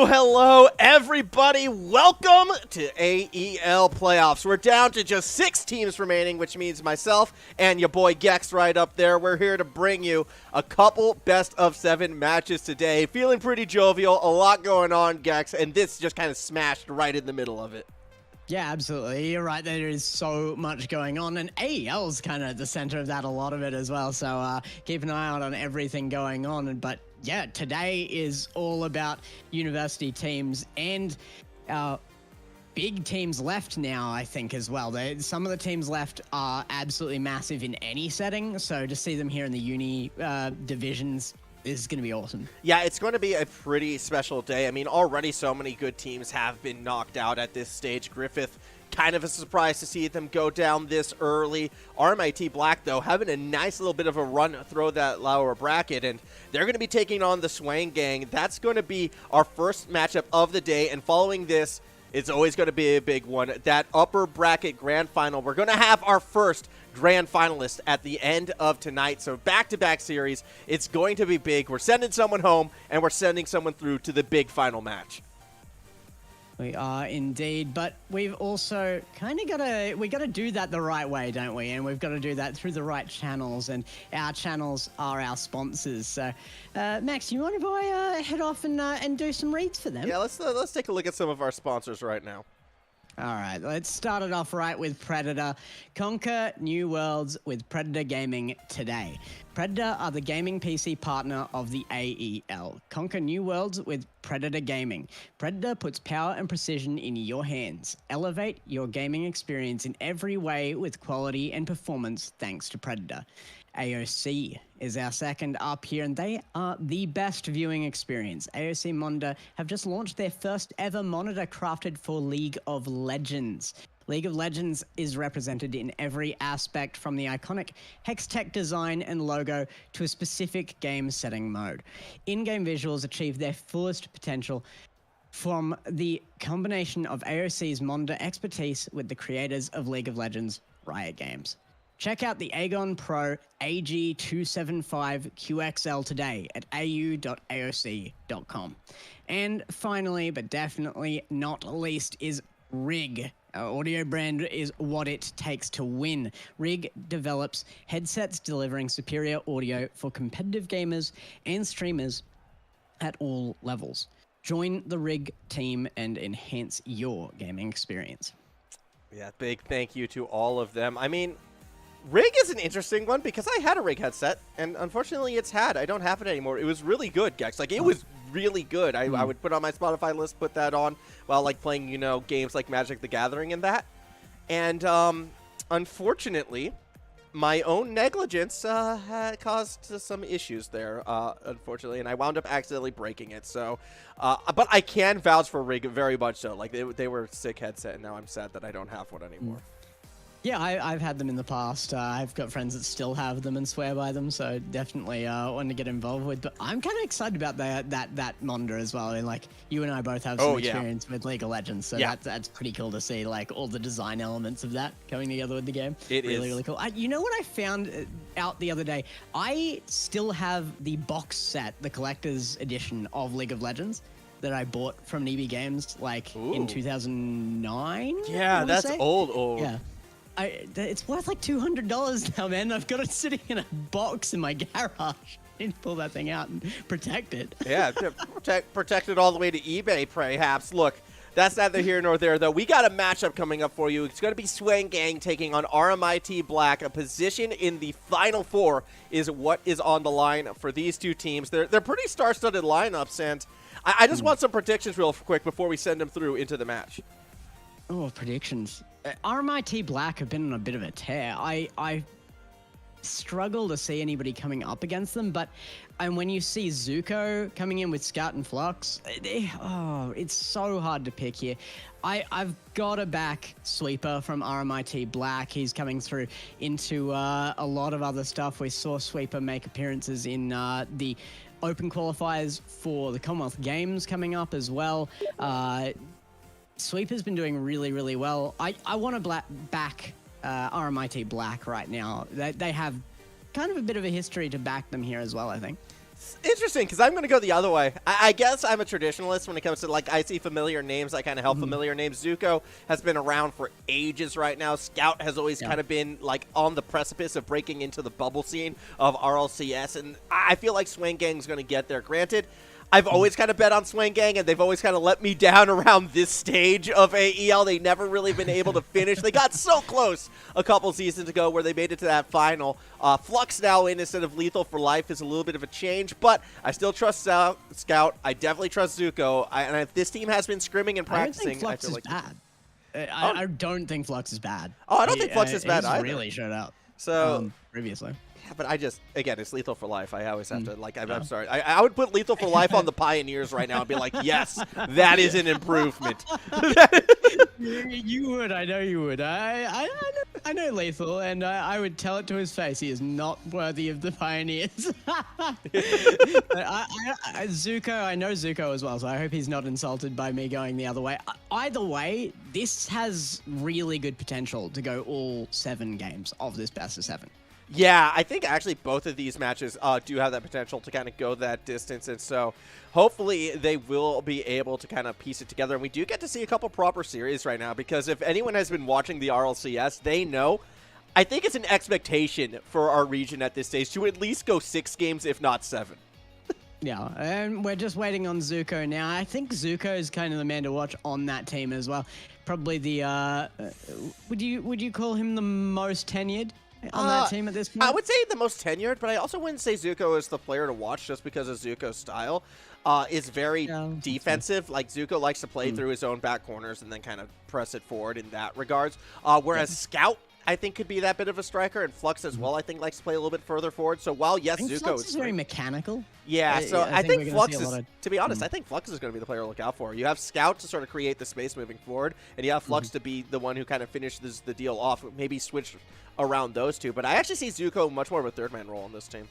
Hello, everybody. Welcome to AEL Playoffs. We're down to just 6 teams remaining, which means myself and your boy Gex right up there. We're here to bring you a couple best-of-7 matches today. Feeling pretty jovial, a lot going on, Gex, and this just kind of smashed right in the middle of it. Yeah, absolutely. You're right. There is so much going on, and AEL's kind of at the center of that, a lot of it as well. So keep an eye out on everything going on. But yeah, today is all about university teams and big teams left now, I think, as well. Some of the teams left are absolutely massive in any setting. So to see them here in the uni divisions is going to be awesome. Yeah, it's going to be a pretty special day. I mean, already so many good teams have been knocked out at this stage. Glhf, kind of a surprise to see them go down this early. RMIT Black, though, having a nice little bit of a run through that lower bracket, and they're going to be taking on the Swang gang. That's going to be our first matchup of the day, and following this, it's always going to be a big one. That upper bracket grand final, we're going to have our first grand finalist at the end of tonight. So back-to-back series, it's going to be big. We're sending someone home, and we're sending someone through to the big final match. We are indeed, but we've also kind of got to do that the right way, don't we? And we've got to do that through the right channels, and our channels are our sponsors. So, Max, you want to boy head off and do some reads for them? Yeah, let's take a look at some of our sponsors right now. All right, let's start it off right with Predator. Conquer new worlds with Predator Gaming today. Predator are the gaming PC partner of the AEL. Conquer new worlds with Predator Gaming. Predator puts power and precision in your hands. Elevate your gaming experience in every way with quality and performance thanks to Predator. AOC is our second up here, and they are the best viewing experience. AOC Monitor have just launched their first ever monitor crafted for League of Legends. League of Legends is represented in every aspect, from the iconic Hextech design and logo to a specific game setting mode. In-game visuals achieve their fullest potential from the combination of AOC's monitor expertise with the creators of League of Legends, Riot Games. Check out the Aegon Pro AG275 QXL today at au.aoc.com. And finally, but definitely not least, is Rig. Our audio brand is what it takes to win. Rig develops headsets delivering superior audio for competitive gamers and streamers at all levels. Join the Rig team and enhance your gaming experience. Yeah, big thank you to all of them. I mean, Rig is an interesting one because I had a Rig headset, and unfortunately I don't have it anymore. It was really good, Gex. Like, it was really good. I would put on my Spotify list, put that on while, like, playing, games like Magic the Gathering and that. And, unfortunately, my own negligence had caused some issues there, unfortunately, and I wound up accidentally breaking it. So, but I can vouch for Rig very much so. Like, they were a sick headset, and now I'm sad that I don't have one anymore. Yeah, I've had them in the past. I've got friends that still have them and swear by them, so definitely one to get involved with. But I'm kind of excited about that monitor as well. And like, you and I both have some experience with League of Legends, so that's pretty cool to see, like, all the design elements of that coming together with the game. It is really cool. You know what I found out the other day? I still have the box set, the collector's edition of League of Legends, that I bought from EB Games, like, in 2009. Yeah, that's old. Yeah. It's worth like $200 now, man. I've got it sitting in a box in my garage. I need to pull that thing out and protect it. Yeah, protect it all the way to eBay, perhaps. Look, that's neither here nor there, though. We got a matchup coming up for you. It's going to be Swang Gang taking on RMIT Black. A position in the Final Four is what is on the line for these two teams. They're pretty star-studded lineups, and I just want some predictions real quick before we send them through into the match. Oh, predictions. RMIT Black have been on a bit of a tear. I struggle to see anybody coming up against them, and when you see Zuko coming in with Scout and Flux, it's so hard to pick here. I've got to back Sweeper from RMIT Black. He's coming through into a lot of other stuff. We saw Sweeper make appearances in the Open qualifiers for the Commonwealth Games coming up as well. Sweeper's been doing really, really well. I want to back RMIT Black right now. They have kind of a bit of a history to back them here as well, I think. Interesting, because I'm going to go the other way. I guess I'm a traditionalist when it comes to, like, I see familiar names. I kind of help familiar names. Zuko has been around for ages right now. Scout has always kind of been, like, on the precipice of breaking into the bubble scene of RLCS, and I feel like Swang Gang's going to get there. Granted, I've always kind of bet on Swang Gang, and they've always kind of let me down around this stage of AEL. They never really been able to finish. They got so close a couple seasons ago where they made it to that final. Flux now in instead of Lethal for Life is a little bit of a change, but I still trust Scout. I definitely trust Zuko. And if this team has been scrimming and practicing, I feel like bad. I don't think Flux is bad. Oh, I don't think Flux is bad either. Really showed up. So previously. But I just, again, it's Lethal for Life. I always have to, like, I'm sorry. I would put Lethal for Life on the Pioneers right now and be like, yes, that is an improvement. You would. I know you would. I know Lethal, and I would tell it to his face. He is not worthy of the Pioneers. Zuko, I know Zuko as well, so I hope he's not insulted by me going the other way. Either way, this has really good potential to go all 7 games of this best of 7. Yeah, I think actually both of these matches do have that potential to kind of go that distance, and so hopefully they will be able to kind of piece it together. And we do get to see a couple proper series right now, because if anyone has been watching the RLCS, they know I think it's an expectation for our region at this stage to at least go 6 games, if not 7. Yeah, and we're just waiting on Zuko now. I think Zuko is kind of the man to watch on that team as well. Probably the would you call him the most tenured on that team at this point? I would say the most tenured, but I also wouldn't say Zuko is the player to watch just because of Zuko's style. Is very defensive. Like, Zuko likes to play through his own back corners and then kind of press it forward in that regards. Whereas Scout, I think, could be that bit of a striker, and Flux as well, I think, likes to play a little bit further forward. So while, yes, Zuko Flux is very mechanical. Yeah, so I think Flux is, to be honest, I think Flux is going to be the player to look out for. You have Scout to sort of create the space moving forward, and you have Flux to be the one who kind of finishes the deal off, maybe switch around those two. But I actually see Zuko much more of a third-man role on this team.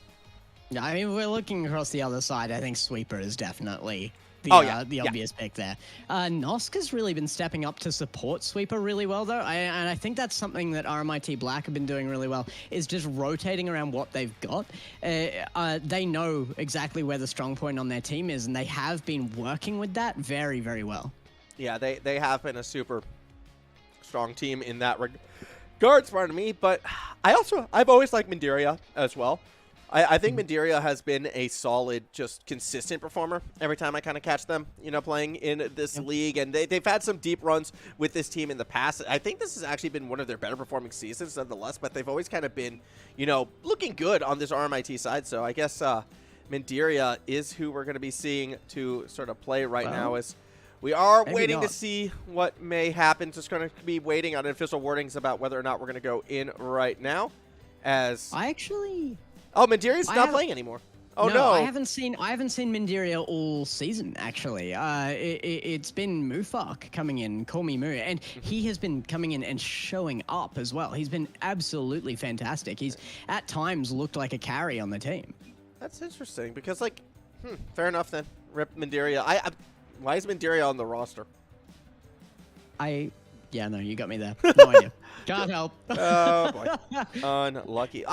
Yeah, I mean, we're looking across the other side. I think Sweeper is definitely the obvious pick there. Nosk has really been stepping up to support Sweeper really well, though. And I think that's something that RMIT Black have been doing really well, is just rotating around what they've got. They know exactly where the strong point on their team is, and they have been working with that very, very well. Yeah, they have been a super strong team in that regards, pardon me. But I've always liked Mandiria as well. I think Mandiria has been a solid, just consistent performer every time I kind of catch them, playing in this league. And they've had some deep runs with this team in the past. I think this has actually been one of their better performing seasons nonetheless, but they've always kind of been, looking good on this RMIT side. So I guess Mandiria is who we're going to be seeing to sort of play right now, as we are waiting to see what may happen. Just going to be waiting on official wordings about whether or not we're going to go in right now. Oh, Mandiria's not playing anymore. Oh no! I haven't seen Mandiria all season, actually. It's been Mufak coming in, Call Me Moo, and he has been coming in and showing up as well. He's been absolutely fantastic. He's at times looked like a carry on the team. That's interesting, because fair enough then. Rip Mandiria. Why is Mandiria on the roster? Yeah, no, you got me there. No idea. Can't help. Oh boy, unlucky.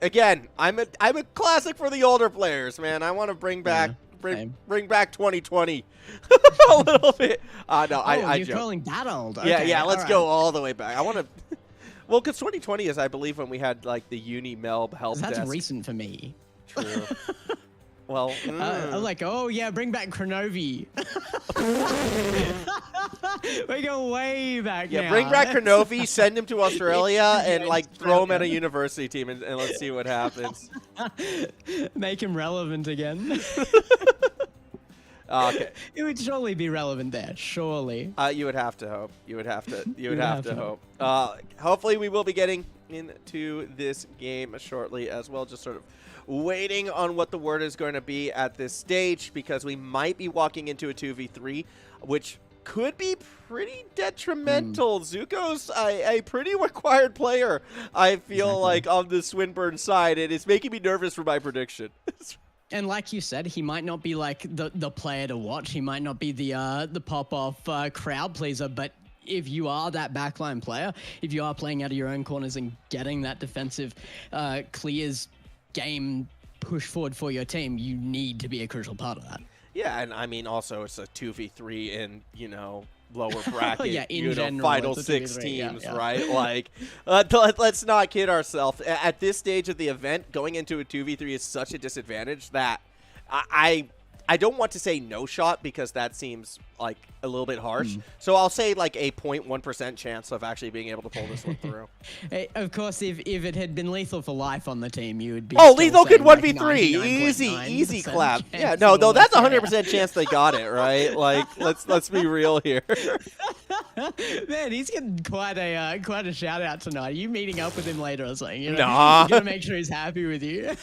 Again, I'm a classic for the older players, man. I want to bring back 2020 a little bit. You're calling that old? Okay, yeah. Let's go all the way back. I want to. Well, because 2020 is, I believe, when we had like the Uni Melb help desk. That's recent for me. True. Well, I'm like, bring back Kronovi. We go way back now. Yeah, bring back Kronovi, send him to Australia, and throw him at a university team, and let's see what happens. Make him relevant again. Okay. It would surely be relevant there, surely. You would have to hope. You would have to hope. Hopefully we will be getting into this game shortly as well, just sort of waiting on what the word is going to be at this stage, because we might be walking into a 2v3, which could be pretty detrimental. Zuko's a pretty required player, I feel like, on the Swinburne side. It is making me nervous for my prediction. And like you said, he might not be like the player to watch. He might not be the pop-off crowd pleaser, but if you are that backline player, if you are playing out of your own corners and getting that defensive clears game push forward for your team, you need to be a crucial part of that. Yeah, and I mean, also it's a 2v3 in, lower bracket, Yeah, in general, final it's a 6 2v3, teams, yeah. right? Like, let's not kid ourselves. At this stage of the event, going into a 2v3 is such a disadvantage that I don't want to say no shot because that seems like a little bit harsh. So I'll say like a 0.1% chance of actually being able to pull this one through. Hey, of course, if it had been Lethal for life on the team, you would be. Oh, still Lethal could saying, 1v3. Easy clap. chance Yeah, of no, a that's win. 100% chance they got it, right? Like, let's be real here. Man, he's getting quite a shout out tonight. Are you meeting up with him later or something? Nah. You gotta make sure he's happy with you.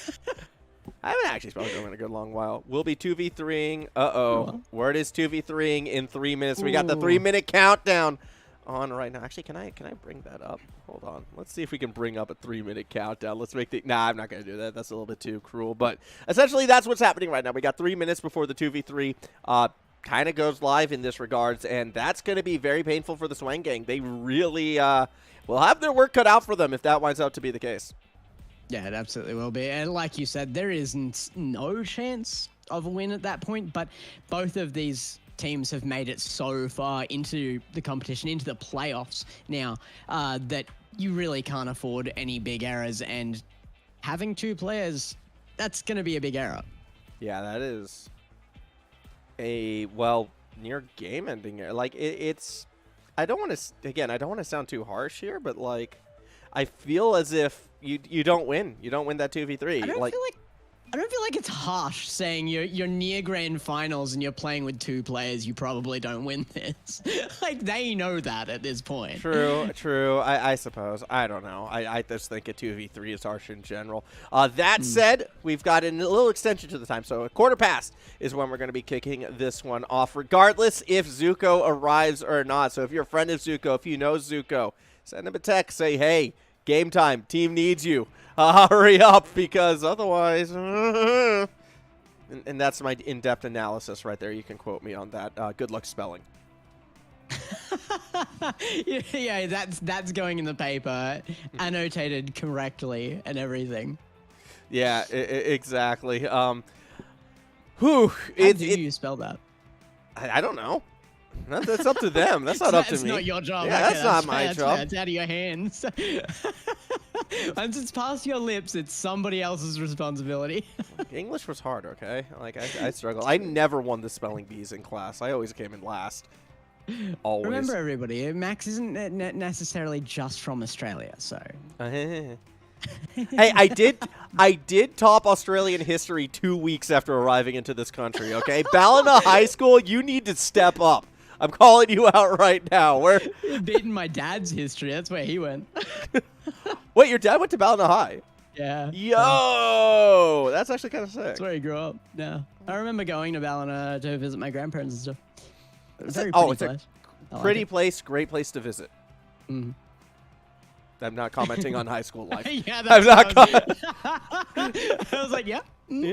I haven't actually spoken to him in a good long while. We'll be 2v3ing. Uh-oh. Word is 2v3ing in 3 minutes. We got the 3-minute countdown on right now. Actually, can I bring that up? Hold on. Let's see if we can bring up a 3-minute countdown. Let's make the... Nah, I'm not going to do that. That's a little bit too cruel. But essentially, that's what's happening right now. We got 3 minutes before the 2v3 kind of goes live in this regards, and that's going to be very painful for the Swang gang. They really will have their work cut out for them if that winds out to be the case. Yeah, it absolutely will be. And like you said, there isn't no chance of a win at that point, but both of these teams have made it so far into the competition, into the playoffs now, that you really can't afford any big errors, and having 2 players, that's going to be a big error. Yeah, that is a, near game-ending error. Like, it's... I don't want to sound too harsh here, but, like, I feel as if you don't win. You don't win that 2v3. I don't feel like it's harsh saying you're near grand finals and you're playing with 2 players. You probably don't win this. Like, they know that at this point. True. I suppose. I don't know. I just think a 2v3 is harsh in general. That said, we've got a little extension to the time. So a quarter past is when we're going to be kicking this one off, regardless if Zuko arrives or not. So if you're a friend of Zuko, if you know Zuko, send him a text. Say, hey, game time. Team needs you. Hurry up, because otherwise... and that's my in-depth analysis right there. You can quote me on that. Good luck spelling. Yeah, that's going in the paper, annotated correctly and everything. Yeah, exactly. How do you spell that? I don't know. That's up to them. That's not up to me. That's not your job. Yeah, Okay, that's not my job. That's out of your hands. Once it's past your lips, it's somebody else's responsibility. English was hard, okay? Like, I struggled. I never won the spelling bees in class. I always came in last. Always. Remember, everybody, Max isn't necessarily just from Australia, so... Hey, I did top Australian history 2 weeks after arriving into this country, okay? Ballina High School, you need to step up. I'm calling you out right now. You're beating my dad's history. That's where he went. Wait, your dad went to Ballina High? Yeah. Yo! That's actually kind of sick. That's where he grew up. Yeah. I remember going to Ballina to visit my grandparents and stuff. It's Very a place. pretty place, great place to visit. Mm-hmm. I'm not commenting on high school life. Yeah, I'm not. I was like, yeah.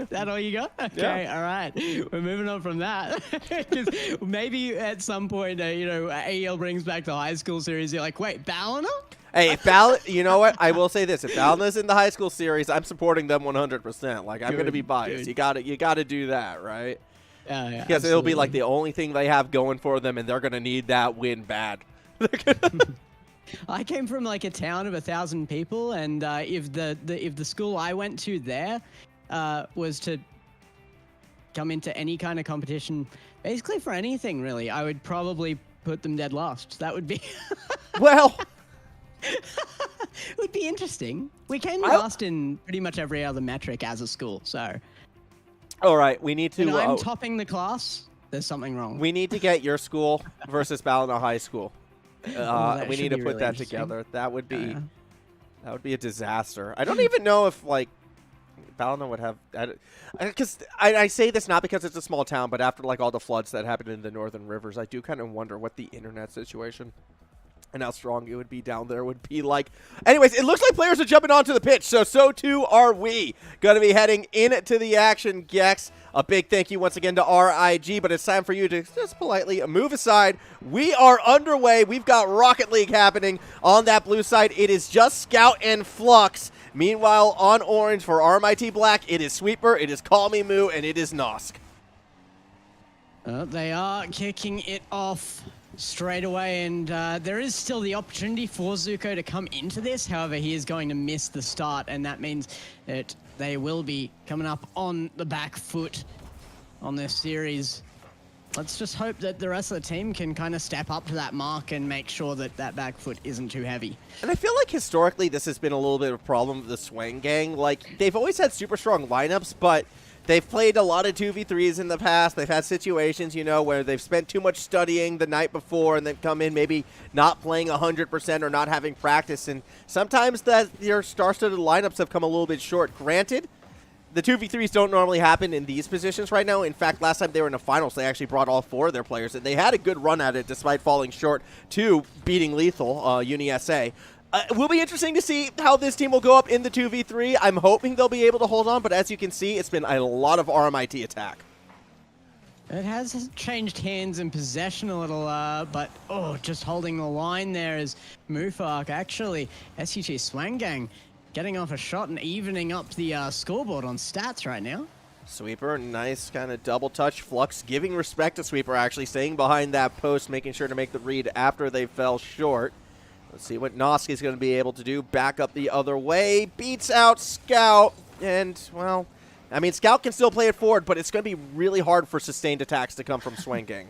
That all you got? Okay, Yeah. all right. We're moving on from that. 'Cause maybe at some point, AEL brings back the high school series. You're like, wait, Ballina? Hey, if you know what? I will say this: if Ballina's in the high school series, I'm supporting them 100%. Like, I'm going to be biased. Good. You got to do that, right? Yeah, Because it'll be like the only thing they have going for them, and they're going to need that win bad. I came from like a town of 1,000 people, and if the school I went to there was to come into any kind of competition, basically for anything really, I would probably put them dead last. That would be Well, it would be interesting. We came last in pretty much every other metric as a school, so all right, we need to. when I'm topping the class, there's something wrong. We need to get your school versus Ballina High School. That We should need to be put really that interesting. together. That would be a disaster. I don't even know if like Ballina would have, because I say this not because it's a small town, but after like all the floods that happened in the northern rivers, I do kind of wonder what the internet situation And how strong it would be down there would be like. Anyways, it looks like players are jumping onto the pitch, so too are we. Going to be heading into the action, Gex. A big thank you once again to RIG, but it's time for you to just politely move aside. We are underway. We've got Rocket League happening on that blue side. It is just Scout and Flux. Meanwhile, on orange for RMIT Black, it is Sweeper, it is Call Me Moo, and it is Nosk. They are kicking it off straight away, and there is still the opportunity for Zuko to come into this. However, he is going to miss the start, and that means that they will be coming up on the back foot on this series. Let's just hope that the rest of the team can kind of step up to that mark and make sure that that back foot isn't too heavy. And I feel like historically this has been a little bit of a problem with the Swang gang. Like, they've always had super strong lineups, but they've played a lot of 2v3s in the past. They've had situations, you know, where they've spent too much studying the night before and then come in maybe not playing 100% or not having practice. And sometimes your star-studded lineups have come a little bit short. Granted, the 2v3s don't normally happen in these positions right now. In fact, last time they were in the finals, they actually brought all 4 of their players, and they had a good run at it despite falling short to beating Lethal, Uni-SA. It will be interesting to see how this team will go up in the 2v3. I'm hoping they'll be able to hold on, but as you can see, it's been a lot of RMIT attack. It has changed hands in possession a little, but just holding the line there is Mufak. Actually, SUT Swang Gang getting off a shot and evening up the scoreboard on stats right now. Sweeper, nice kind of double touch. Flux giving respect to Sweeper, actually staying behind that post, making sure to make the read after they fell short. Let's see what Nosk is going to be able to do. Back up the other way. Beats out Scout. And, well, I mean, Scout can still play it forward, but it's going to be really hard for sustained attacks to come from Swang Gang.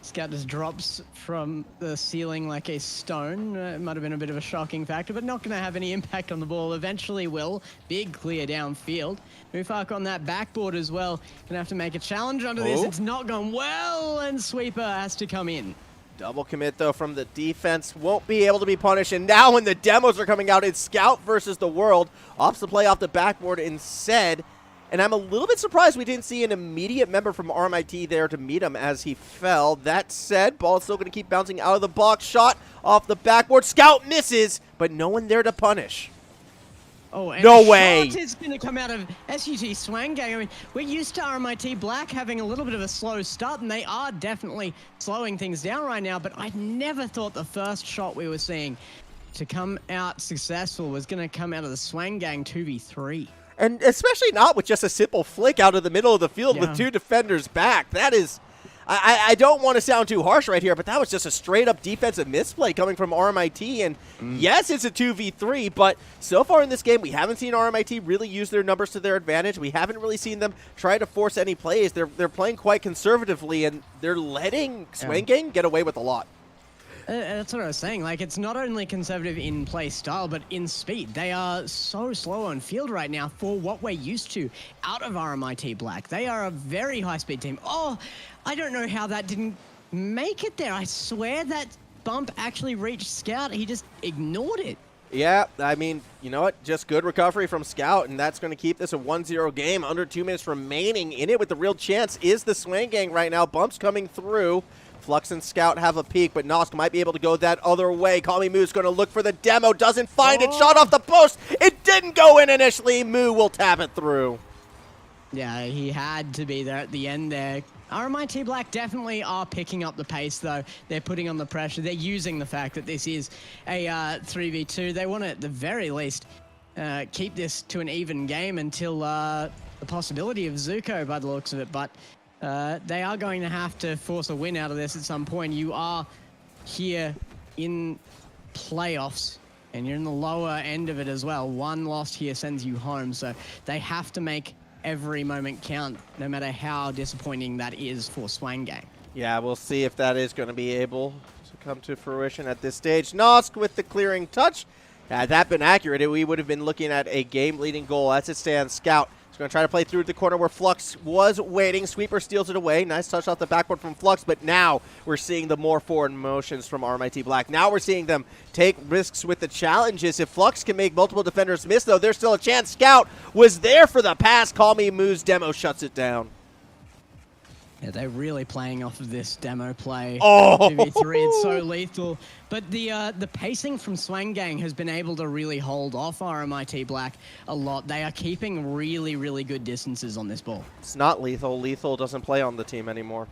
Scout just drops from the ceiling like a stone. It might have been a bit of a shocking factor, but not going to have any impact on the ball. Eventually will. Big clear downfield. Mufak on that backboard as well. Going to have to make a challenge onto this. It's not gone well, and Sweeper has to come in. Double commit, though, from the defense. Won't be able to be punished. And now when the demos are coming out, it's Scout versus the World. Opts the play off the backboard instead. And I'm a little bit surprised we didn't see an immediate member from RMIT there to meet him as he fell. That said, ball is still going to keep bouncing out of the box. Shot off the backboard. Scout misses, but no one there to punish. Oh, and no way. Shot is going to come out of SUT Swang Gang. I mean, we're used to RMIT Black having a little bit of a slow start, and they are definitely slowing things down right now, but I never thought the first shot we were seeing to come out successful was going to come out of the Swang Gang 2v3. And especially not with just a simple flick out of the middle of the field with 2 defenders back. That is... I don't want to sound too harsh right here, but that was just a straight-up defensive misplay coming from RMIT. And yes, it's a 2v3, but so far in this game, we haven't seen RMIT really use their numbers to their advantage. We haven't really seen them try to force any plays. They're playing quite conservatively, and they're letting Swang Gang get away with a lot. That's what I was saying. Like, it's not only conservative in play style, but in speed. They are so slow on field right now for what we're used to out of RMIT Black. They are a very high-speed team. Oh, I don't know how that didn't make it there. I swear that bump actually reached Scout. He just ignored it. Yeah, I mean, you know what? Just good recovery from Scout, and that's going to keep this a 1-0 game. Under 2 minutes remaining in it with the real chance is the Swang Gang right now. Bumps coming through. Flux and Scout have a peek, but Nosk might be able to go that other way. Call Me Moo's going to look for the demo, doesn't find it, shot off the post. It didn't go in initially. Moo will tap it through. Yeah, he had to be there at the end there. RMIT Black definitely are picking up the pace, though. They're putting on the pressure. They're using the fact that this is a 3v2. They want to, at the very least, keep this to an even game until the possibility of Zuko, by the looks of it. But they are going to have to force a win out of this at some point. You are here in playoffs, and you're in the lower end of it as well. One loss here sends you home, so they have to make every moment count, no matter how disappointing that is for Swang Gang. Yeah, we'll see if that is going to be able to come to fruition at this stage. Nosk with the clearing touch. Had that been accurate, we would have been looking at a game-leading goal. As it stands, Scout is going to try to play through the corner where Flux was waiting. Sweeper steals it away. Nice touch off the backboard from Flux, but now we're seeing the more forward motions from RMIT Black. Now we're seeing them take risks with the challenges. If Flux can make multiple defenders miss, though, there's still a chance. Scout was there for the pass. Call Me Moo's demo shuts it down. Yeah, they're really playing off of this demo play. Oh! 2v3, it's so lethal. But the pacing from Swang Gang has been able to really hold off RMIT Black a lot. They are keeping really, really good distances on this ball. It's not lethal. Lethal doesn't play on the team anymore.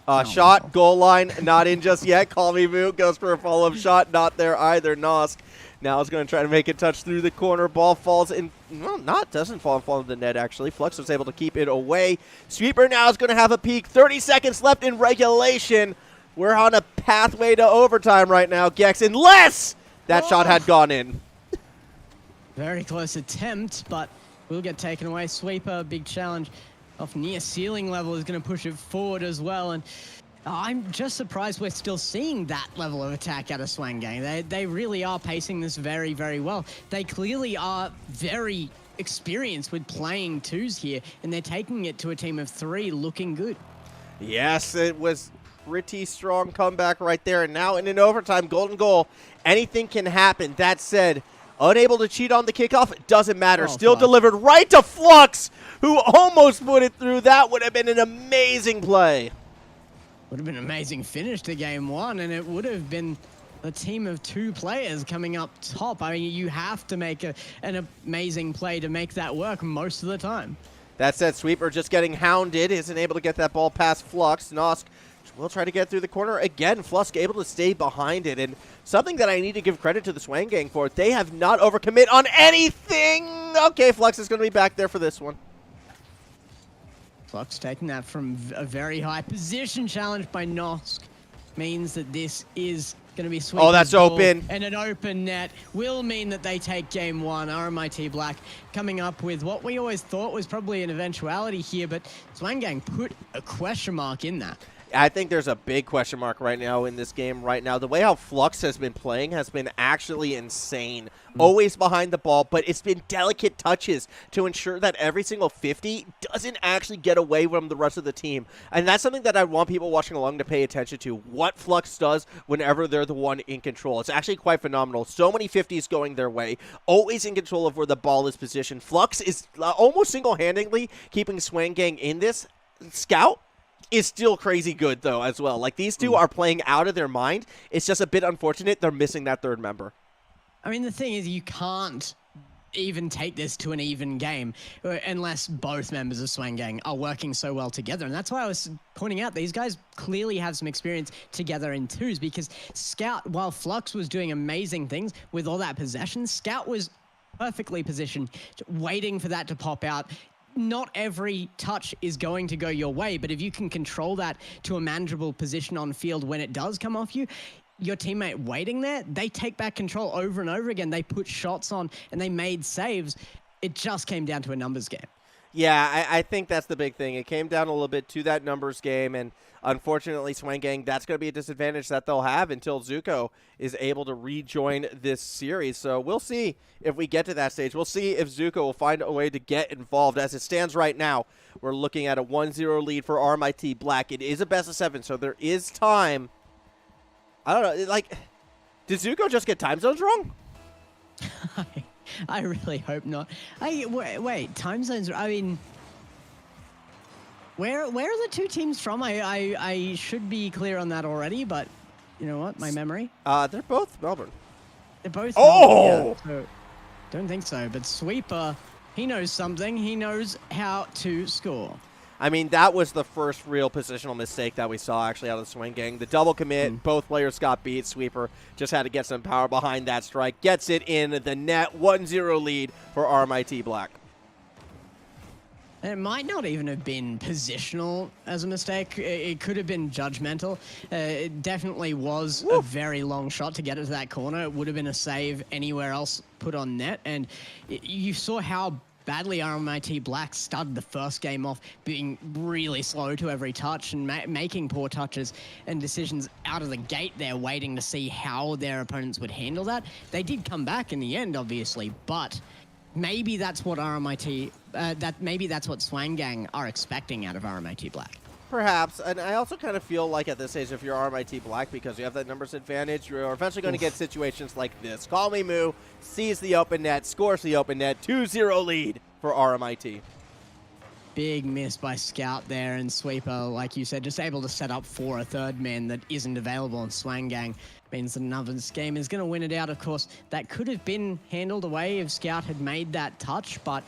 lethal. Shot, goal line, not in just yet. Call me Moo, goes for a follow-up shot, not there either. Nosk now is going to try to make a touch through the corner. Ball falls in, well, doesn't fall in the net, actually. Flux was able to keep it away. Sweeper now is going to have a peek. 30 seconds left in regulation. We're on a pathway to overtime right now, Gex, unless that shot had gone in. Very close attempt, but will get taken away. Sweeper, big challenge off near ceiling level is going to push it forward as well. And I'm just surprised we're still seeing that level of attack out of Swang Gang. They really are pacing this very, very well. They clearly are very experienced with playing twos here, and they're taking it to a team of 3 looking good. Yes, it was pretty strong comeback right there. And now in an overtime, golden goal, anything can happen. That said, unable to cheat on the kickoff, it doesn't matter. Still delivered right to Flux, who almost put it through. That would have been an amazing play. Would have been an amazing finish to game 1, and it would have been a team of 2 players coming up top. I mean, you have to make an amazing play to make that work most of the time. That said, Sweeper just getting hounded, isn't able to get that ball past Flux. Nosk will try to get through the corner again. Flux able to stay behind it, and something that I need to give credit to the Swang Gang for, they have not overcommit on anything. Okay, Flux is going to be back there for this one. Flux taking that from a very high position. Challenge by Nosk means that this is going to be Sweeper's Oh, that's ball, open. and an open net will mean that they take game 1. RMIT Black coming up with what we always thought was probably an eventuality here, but Swang Gang put a question mark in that. I think there's a big question mark right now in this game right now. The way how Flux has been playing has been actually insane. Always behind the ball, but it's been delicate touches to ensure that every single 50 doesn't actually get away from the rest of the team. And that's something that I want people watching along to pay attention to, what Flux does whenever they're the one in control. It's actually quite phenomenal. So many 50s going their way, always in control of where the ball is positioned. Flux is almost single-handedly keeping Swang Gang in this. Scout is still crazy good, though, as well. Like, these two are playing out of their mind. It's just a bit unfortunate they're missing that third member. I mean, the thing is, you can't even take this to an even game unless both members of Swang Gang are working so well together. And that's why I was pointing out these guys clearly have some experience together in twos, because Scout, while Flux was doing amazing things with all that possession, Scout was perfectly positioned, waiting for that to pop out. Not every touch is going to go your way, but if you can control that to a manageable position on field when it does come off you, your teammate waiting there, they take back control over and over again. They put shots on and they made saves. It just came down to a numbers game. Yeah, I think that's the big thing. It came down a little bit to that numbers game, and unfortunately, Swang Gang, that's going to be a disadvantage that they'll have until Zuko is able to rejoin this series. So we'll see if we get to that stage. We'll see if Zuko will find a way to get involved. As it stands right now, we're looking at a 1-0 lead for RMIT Black. It is a best of 7, so there is time. I don't know, like, did Zuko just get time zones wrong? I really hope not. Wait, time zones. I mean, where are the 2 teams from? I should be clear on that already, but you know what? My memory. They're both Melbourne. They're both. Oh! Melbourne, yeah, so don't think so. But Sweeper, he knows something. He knows how to score. I mean, that was the first real positional mistake that we saw actually out of the Swang Gang. The double commit, both players got beat. Sweeper just had to get some power behind that strike. Gets it in the net. 1-0 lead for RMIT Black. And it might not even have been positional as a mistake. It could have been judgmental. It definitely was a very long shot to get it to that corner. It would have been a save anywhere else put on net. And you saw how badly RMIT Black started the first game off, being really slow to every touch and making poor touches and decisions out of the gate there, waiting to see how their opponents would handle that. They did come back in the end, obviously, but maybe that's what maybe that's what Swang Gang are expecting out of RMIT Black. Perhaps, and I also kind of feel like at this stage, if you're RMIT Black, because you have that numbers advantage, you're eventually going to get situations like this. Call me Moo, sees the open net, scores the open net, 2-0 lead for RMIT. Big miss by Scout there, and Sweeper, like you said, just able to set up for a third man that isn't available, and Swang Gang means that another's game is going to win it out. Of course, that could have been handled away if Scout had made that touch, but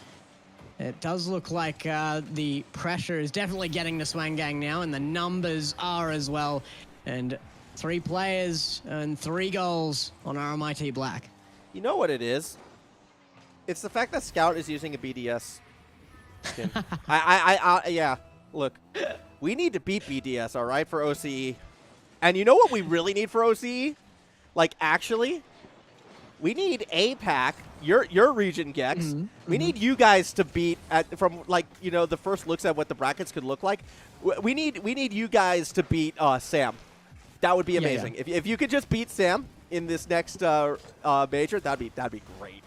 it does look like the pressure is definitely getting to Swang Gang now, and the numbers are as well. And 3 players and 3 goals on RMIT Black. You know what it is? It's the fact that Scout is using a BDS skin. Yeah, look, we need to beat BDS, all right, for OCE. And you know what we really need for OCE? Like, actually, we need APAC, your region, Gex. We need you guys to beat, from, like, you know, the first looks at what the brackets could look like. We need you guys to beat Sam. That would be amazing. Yeah. If you could just beat Sam in this next major, that'd be great.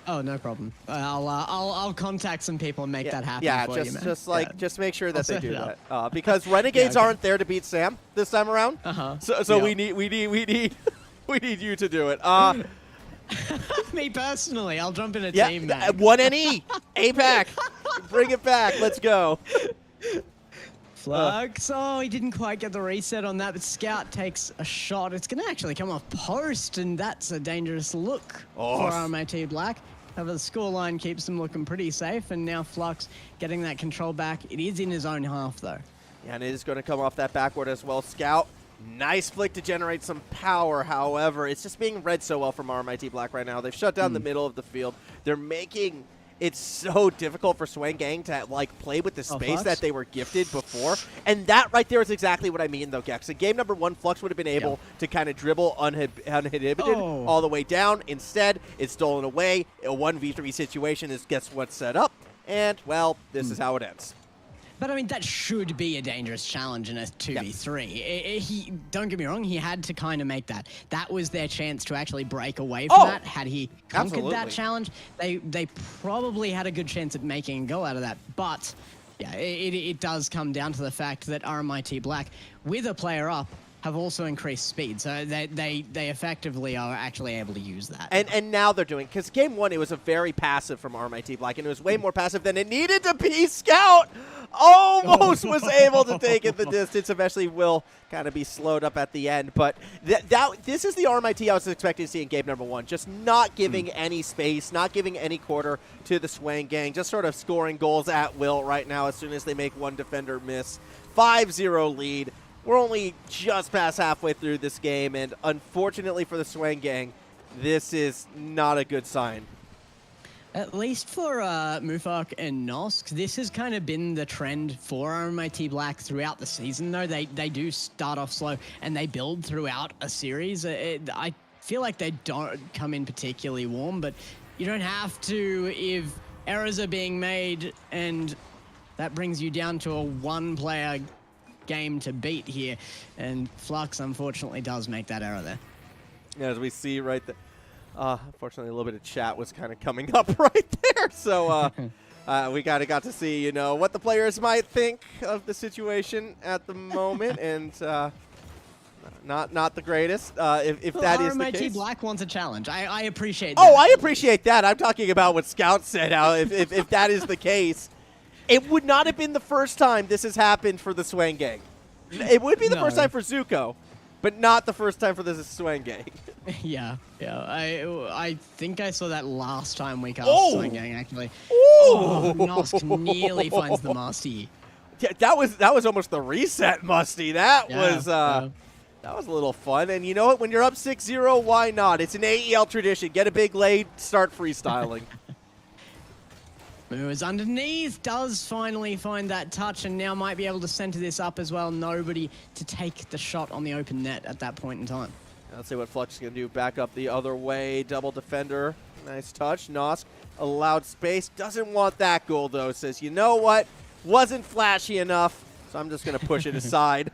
Oh, no problem. I'll contact some people and make that happen. Yeah, for you, man. just make sure that they do that because Renegades aren't there to beat Sam this time around. So we need we need you to do it. Me personally, I'll jump in a team, man. 1NE, APAC, bring it back. Let's go. Flux. Oh, he didn't quite get the reset on that, but Scout takes a shot. It's going to actually come off post, and that's a dangerous look for RMIT Black. However, the scoreline keeps them looking pretty safe, and now Flux getting that control back. It is in his own half, though. Yeah, and it is going to come off that backward as well. Scout, nice flick to generate some power. However, it's just being read so well from RMIT Black right now. They've shut down the middle of the field. They're making it's so difficult for Swang Gang to like play with the space that they were gifted before. And that right there is exactly what I mean, though, Gex. In game number 1, Flux would have been able to kind of dribble uninhibited all the way down. Instead, it's stolen away. A 1v3 situation is guess what's set up. And, well, this is how it ends. But, I mean, that should be a dangerous challenge in a 2v3. Don't get me wrong, he had to kind of make that. That was their chance to actually break away from that. Had he conquered that challenge, they probably had a good chance at making a go out of that. But, yeah, it does come down to the fact that RMIT Black, with a player up, have also increased speed, so they effectively are actually able to use that. And now they're doing, because game 1 it was a very passive from RMIT Black, and it was way more passive than it needed to be. Scout almost was able to take it the distance. Eventually will kind of be slowed up at the end, but this is the RMIT I was expecting to see in game number 1, just not giving any space, not giving any quarter to the Swang Gang, just sort of scoring goals at will right now as soon as they make one defender miss. 5-0 lead. We're only just past halfway through this game, and unfortunately for the Swang Gang, this is not a good sign. At least for Mufak and Nosk, this has kind of been the trend for RMIT Black throughout the season, though. They do start off slow, and they build throughout a series. I feel like they don't come in particularly warm, but you don't have to if errors are being made, and that brings you down to a one-player game to beat here, and Flux unfortunately does make that error there. Yeah, as we see right there. Unfortunately, a little bit of chat was kind of coming up right there, so we kind of got to see, you know, what the players might think of the situation at the moment, and not the greatest. If that is the case, RMIT Black wants a challenge. I appreciate that. Oh, I appreciate that. I'm talking about what Scout said. If that is the case. It would not have been the first time this has happened for the Swang Gang. It would be the first time for Zuko, but not the first time for the Swang Gang. Yeah. I think I saw that last time we cast Swang Gang, actually. Nosk nearly finds the Musty. Yeah, that was almost the reset Musty. That was a little fun. And you know what? When you're up 6-0, why not? It's an AEL tradition. Get a big lead, start freestyling. Moves underneath, does finally find that touch, and now might be able to center this up as well. Nobody to take the shot on the open net at that point in time. Let's see what Flux is going to do. Back up the other way. Double defender. Nice touch. Nosk allowed space. Doesn't want that goal, though. Says, you know what? Wasn't flashy enough, so I'm just going to push it aside.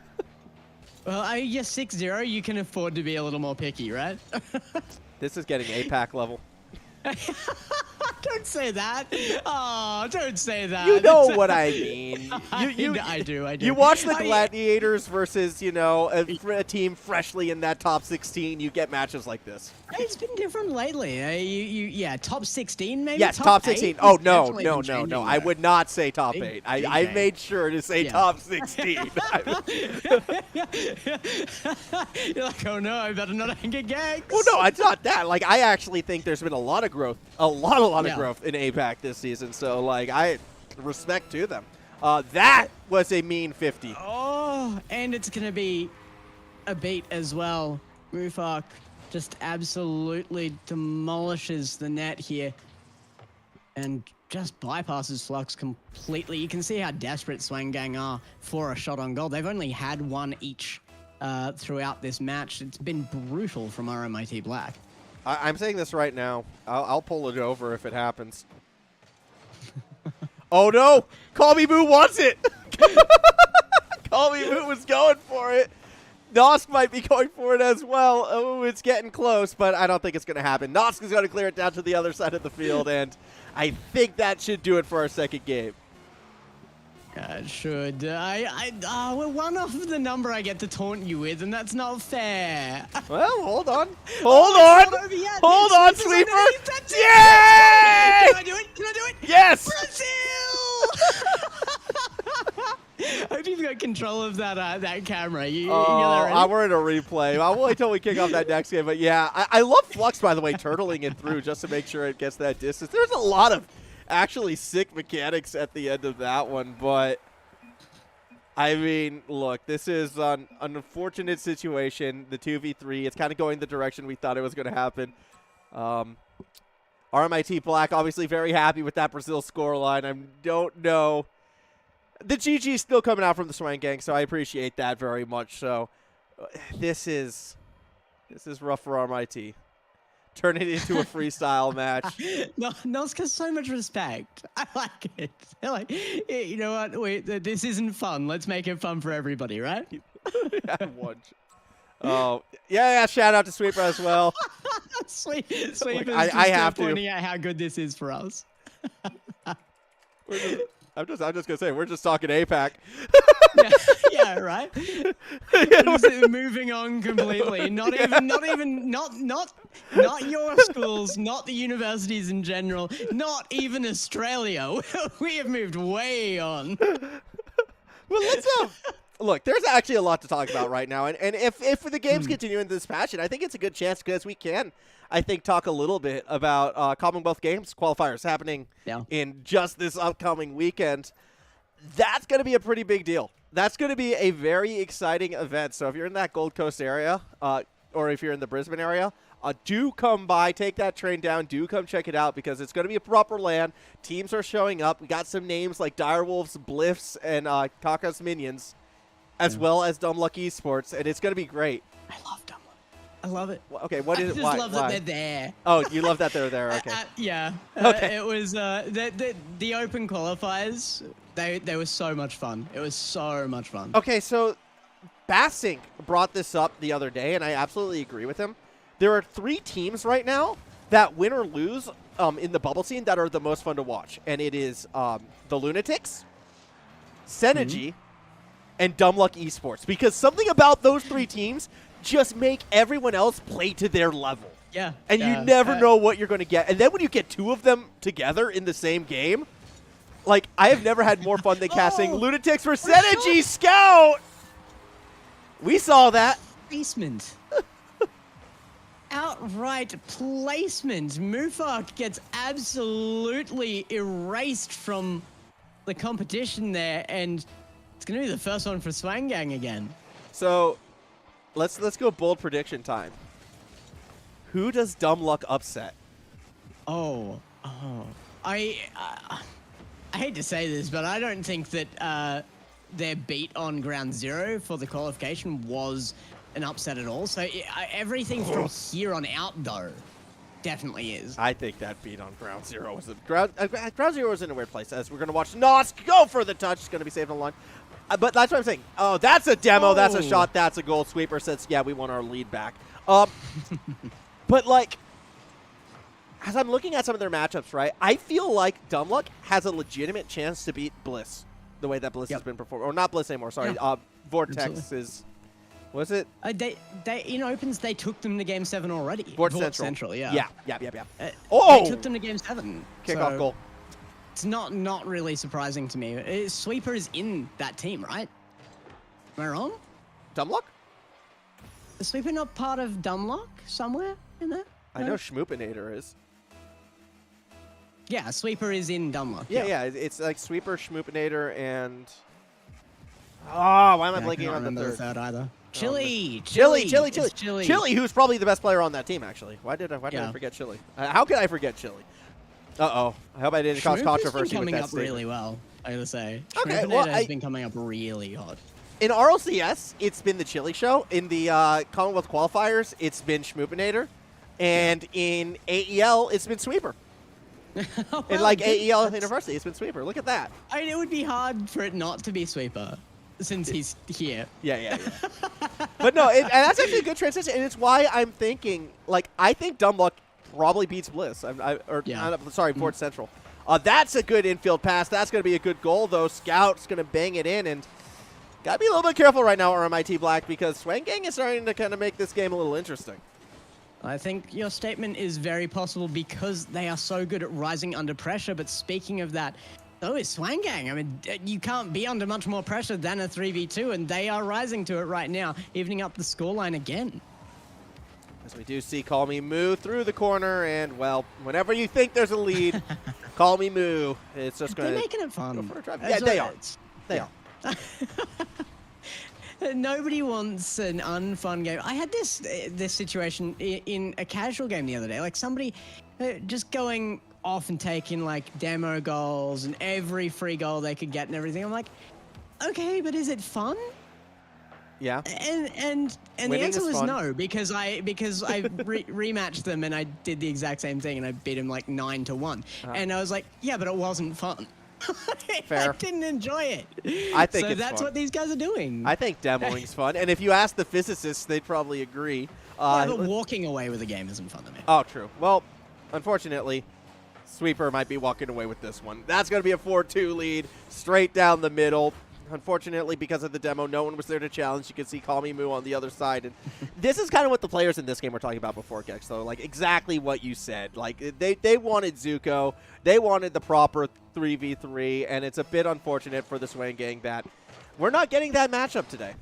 Well, you're 6-0. You can afford to be a little more picky, right? This is getting APAC level. Don't say that. Oh, don't say that. You know what I mean. I do. You watch the Gladiators versus, you know, a team freshly in that top 16. You get matches like this. It's been different lately. Yeah, top 16 maybe? Yes, top 16. Oh, no. I would would not say top 8. I made sure to say top 16. You're like, oh no, I better not get Gex. Well, no, it's not that. Like, I actually think there's been a lot of growth, a lot of growth in APAC this season. So, like, I respect to them. That was a mean 50. Oh, and it's going to be a beat as well. Mufak just absolutely demolishes the net here and just bypasses Flux completely. You can see how desperate Swang Gang are for a shot on goal. They've only had one each throughout this match. It's been brutal from RMIT Black. I'm saying this right now. I'll pull it over if it happens. Oh, no. Call Me Boo wants it. Call Me Boo was going for it. Nosk might be going for it as well. Oh, it's getting close, but I don't think it's going to happen. Nosk is going to clear it down to the other side of the field, and I think that should do it for our second game. It should. We're one off of the number I get to taunt you with, and that's not fair. Well, hold on. Hold on, Sweeper. Yay! Can I do it? Can I do it? Yes! Brazil! I hope you've got control of that camera. We're in a replay. I'll wait till we kick off that next game. But yeah, I love Flux, by the way, turtling it through just to make sure it gets that distance. There's a lot of actually sick mechanics at the end of that one. But, I mean, look, this is an unfortunate situation. The 2v3, it's kind of going the direction we thought it was going to happen. RMIT Black obviously very happy with that Brazil scoreline. I don't know. The GG is still coming out from the Swang Gang, so I appreciate that very much. So this is rough for RMIT. Turn it into a freestyle match. No, Nosk has so much respect. I like it. They're like, you know what? Wait, this isn't fun. Let's make it fun for everybody, right? Oh, yeah, shout out to Sweeper as well. Sweeper I have to pointing out how good this is for us. I'm just gonna say we're just talking APAC. yeah, right. Moving on completely. Not your schools, not the universities in general, not even Australia. We have moved way on. Well, let's look. There's actually a lot to talk about right now, and if the games continue in this fashion, I think it's a good chance because we can. I think talk a little bit about Commonwealth Games qualifiers happening in just this upcoming weekend. That's going to be a pretty big deal. That's going to be a very exciting event. So if you're in that Gold Coast area or if you're in the Brisbane area, do come by, take that train down, do come check it out because it's going to be a proper LAN. Teams are showing up. We got some names like Direwolves, Glhfs, and Kaka's Minions, as well as Dumb Luck Esports, and it's going to be great. I love Dumb Luck. I love it. Okay, what is it? I just love that they're there. Oh, you love that they're there. Okay. Yeah. Okay. It was the open qualifiers. They were so much fun. It was so much fun. Okay, so Bassink brought this up the other day, and I absolutely agree with him. There are 3 teams right now that win or lose in the bubble scene that are the most fun to watch, and it is the Lunatics, Synergy, and Dumb Luck Esports, because something about those 3 teams just make everyone else play to their level. Yeah. And you never know what you're going to get. And then when you get 2 of them together in the same game, like, I have never had more fun than casting Lunatics for Synergy Scout. We saw that. Placement. Outright placement. Mufak gets absolutely erased from the competition there, and it's going to be the first one for Swang Gang again. So let's go bold prediction time. Who does Dumb Luck upset? I hate to say this, but I don't think that their beat on ground 0 for the qualification was an upset at all. So everything from here on out, though, definitely is. I think that beat on ground 0 was ground 0 was in a weird place. As we're gonna watch Nosk go for the touch, it's gonna be saved on the line. But that's what I'm saying. Oh, that's a demo. That's a shot. That's a goal. Sweeper says, yeah, we want our lead back. But, like, as I'm looking at some of their matchups, right, I feel like Dumbluck has a legitimate chance to beat Bliss the way that Bliss has been performing. Or not Bliss anymore, sorry. Yeah. Vortex Absolutely. is... Was it? They in opens, they took them to Game 7 already. Vort Central, yeah. Yeah. They took them to Game 7. Kickoff so goal. It's not really surprising to me. Sweeper is in that team, right? Am I wrong? Dumbluck? Is Sweeper not part of Dumbluck somewhere in there? I know Schmoopinator is. Yeah, Sweeper is in Dumbluck. Yeah. It's like Sweeper, Schmoopinator, and... Oh, why am I blanking on the third? Either. Chili, who's probably the best player on that team, actually. Why did I forget Chili? How could I forget Chili? Uh-oh. I hope I didn't cause controversy with that coming up statement. really well, I gotta say. Okay, well, has been coming up really hot. In RLCS, it's been the Chili show. In the Commonwealth qualifiers, it's been Schmoopinator. And in AEL, it's been Sweeper. Well, in like AEL University, it's been Sweeper. Look at that. I mean, it would be hard for it not to be Sweeper. Since he's here. Yeah. But no, and that's actually a good transition, and it's why I'm thinking, like, I think Dumbluck probably beats Bliss. Fort Central. That's a good infield pass. That's going to be a good goal, though. Scout's going to bang it in, and got to be a little bit careful right now, RMIT Black, because Swang Gang is starting to kind of make this game a little interesting. I think your statement is very possible because they are so good at rising under pressure, but speaking of that, so is Swang Gang. I mean, you can't be under much more pressure than a 3v2, and they are rising to it right now, evening up the scoreline again. As we do see Call Me Moo through the corner, and, well, whenever you think there's a lead, Call Me Moo. It's just going to... They're making it fun. Yeah, they are. They are. Nobody wants an unfun game. I had this situation in a casual game the other day. Like, somebody just going off and taking like demo goals and every free goal they could get and everything. I'm like, okay, but is it fun? Yeah. And the answer was no, because I rematched them and I did the exact same thing and I beat him like 9-1. And I was like, yeah, but it wasn't fun. Fair. I didn't enjoy it. I think so that's fun. what these guys are doing. I think demoing's fun, and if you ask the physicists, they'd probably agree. Yeah, but walking away with a game isn't fun to me. Oh, true. Well, unfortunately, Sweeper might be walking away with this one. That's going to be a 4-2 lead, straight down the middle. Unfortunately, because of the demo, no one was there to challenge. You can see Call Me Moo on the other side. And this is kind of what the players in this game were talking about before, Gex, though. Like, exactly what you said. Like, they wanted Zuko. They wanted the proper 3v3, and it's a bit unfortunate for the Swang Gang that we're not getting that matchup today.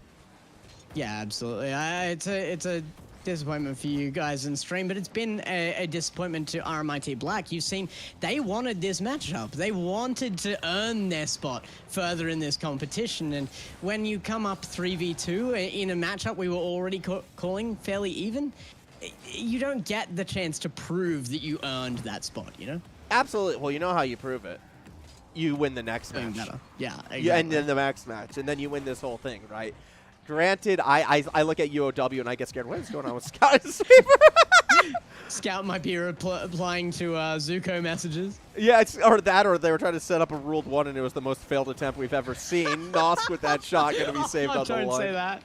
Yeah, absolutely. It's a disappointment for you guys in stream, but it's been a disappointment to RMIT Black. You've seen they wanted this matchup. They wanted to earn their spot further in this competition, and when you come up 3v2 in a matchup we were already calling fairly even, you don't get the chance to prove that you earned that spot, you know? Absolutely. Well, you know how you prove it. You win the next match. Better. Yeah, exactly. You end in the next match, and then you win this whole thing, right? Granted, I look at UOW and I get scared. What is going on with Scout and Sweeper? Scout might be replying to Zuko messages. Yeah, or they were trying to set up a ruled one, and it was the most failed attempt we've ever seen. Nosk with that shot going to be saved on the line. Don't say that.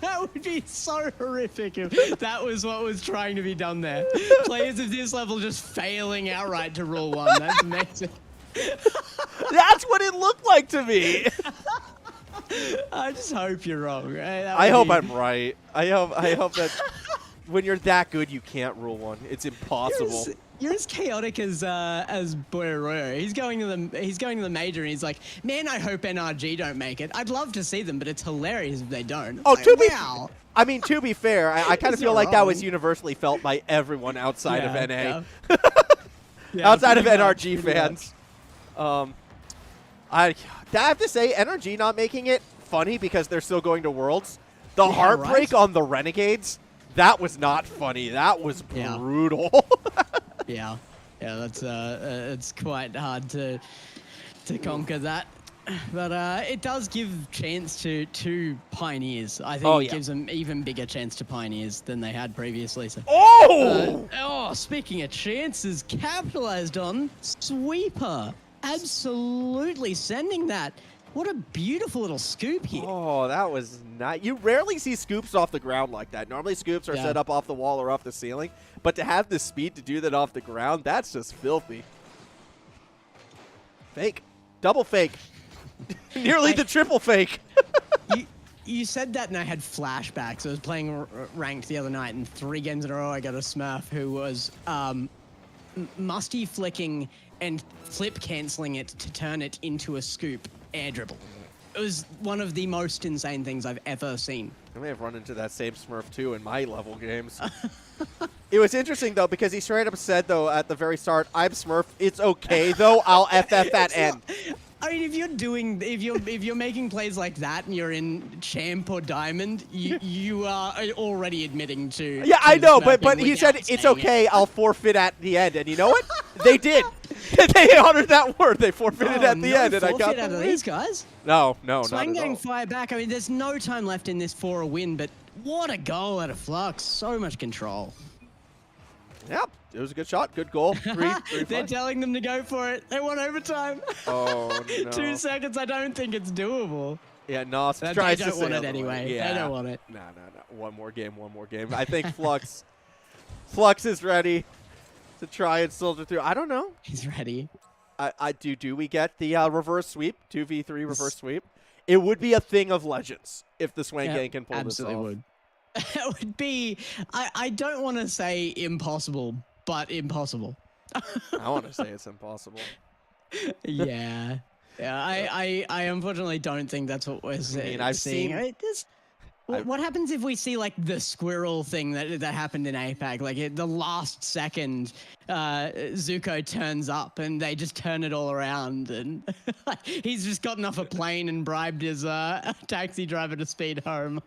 That would be so horrific if that was what was trying to be done there. Players of this level just failing outright to rule one. That's amazing. That's what it looked like to me. I just hope you're wrong. I hope I'm right. I hope that when you're that good, you can't rule one. It's impossible. You're as chaotic as Boyoroyo. He's going to the major, and he's like, man, I hope NRG don't make it. I'd love to see them, but it's hilarious if they don't. Oh, like, wow. I mean, to be fair, I kind of feel like that was universally felt by everyone outside of NA. Yeah. Outside of NRG fans. I have to say, NRG not making it funny because they're still going to Worlds. The heartbreak on the Renegades, that was not funny. That was brutal. Yeah, that's it's quite hard to conquer that. But it does give chance to Pioneers. I think it gives them even bigger chance to Pioneers than they had previously. So. Speaking of chances, capitalized on Sweeper. Absolutely sending that. What a beautiful little scoop here. Oh, that was You rarely see scoops off the ground like that. Normally scoops are set up off the wall or off the ceiling. But to have the speed to do that off the ground, that's just filthy. Fake. Double fake. Nearly the triple fake. You said that and I had flashbacks. I was playing ranked the other night and 3 games in a row I got a Smurf who was musty flicking and flip cancelling it to turn it into a scoop air dribble. It was one of the most insane things I've ever seen. I may have run into that same Smurf too in my level games. It was interesting though because he straight up said though at the very start, "I'm Smurf. It's okay though. I'll FF that end." I mean, if you're making plays like that and you're in champ or diamond, you are already admitting to. Yeah, I know, but he said it's okay. I'll forfeit at the end, and you know what? They did. They honored that word. They forfeited at the end, and I got out of these guys. No, Swang not at all. fire back. I mean, there's no time left in this for a win, but what a goal out of Flux. So much control. Yep, it was a good shot. Good goal. They're telling them to go for it. They want overtime. Oh, no. 2 seconds. I don't think it's doable. Yeah, no. They don't want it anyway. Yeah. They don't want it. No. One more game. I think Flux is ready to try and soldier through. I don't know. He's ready. Do we get the reverse sweep? 2v3 reverse sweep? It would be a thing of legends if the Swang gang can pull this off. Absolutely would. It would be, I don't want to say impossible, but impossible. I want to say it's impossible. Yeah. I unfortunately don't think that's what we're seeing. I've seen... What happens if we see like the squirrel thing that happened in APAC? Like the last second, Zuko turns up and they just turn it all around, and he's just gotten off a plane and bribed his taxi driver to speed home.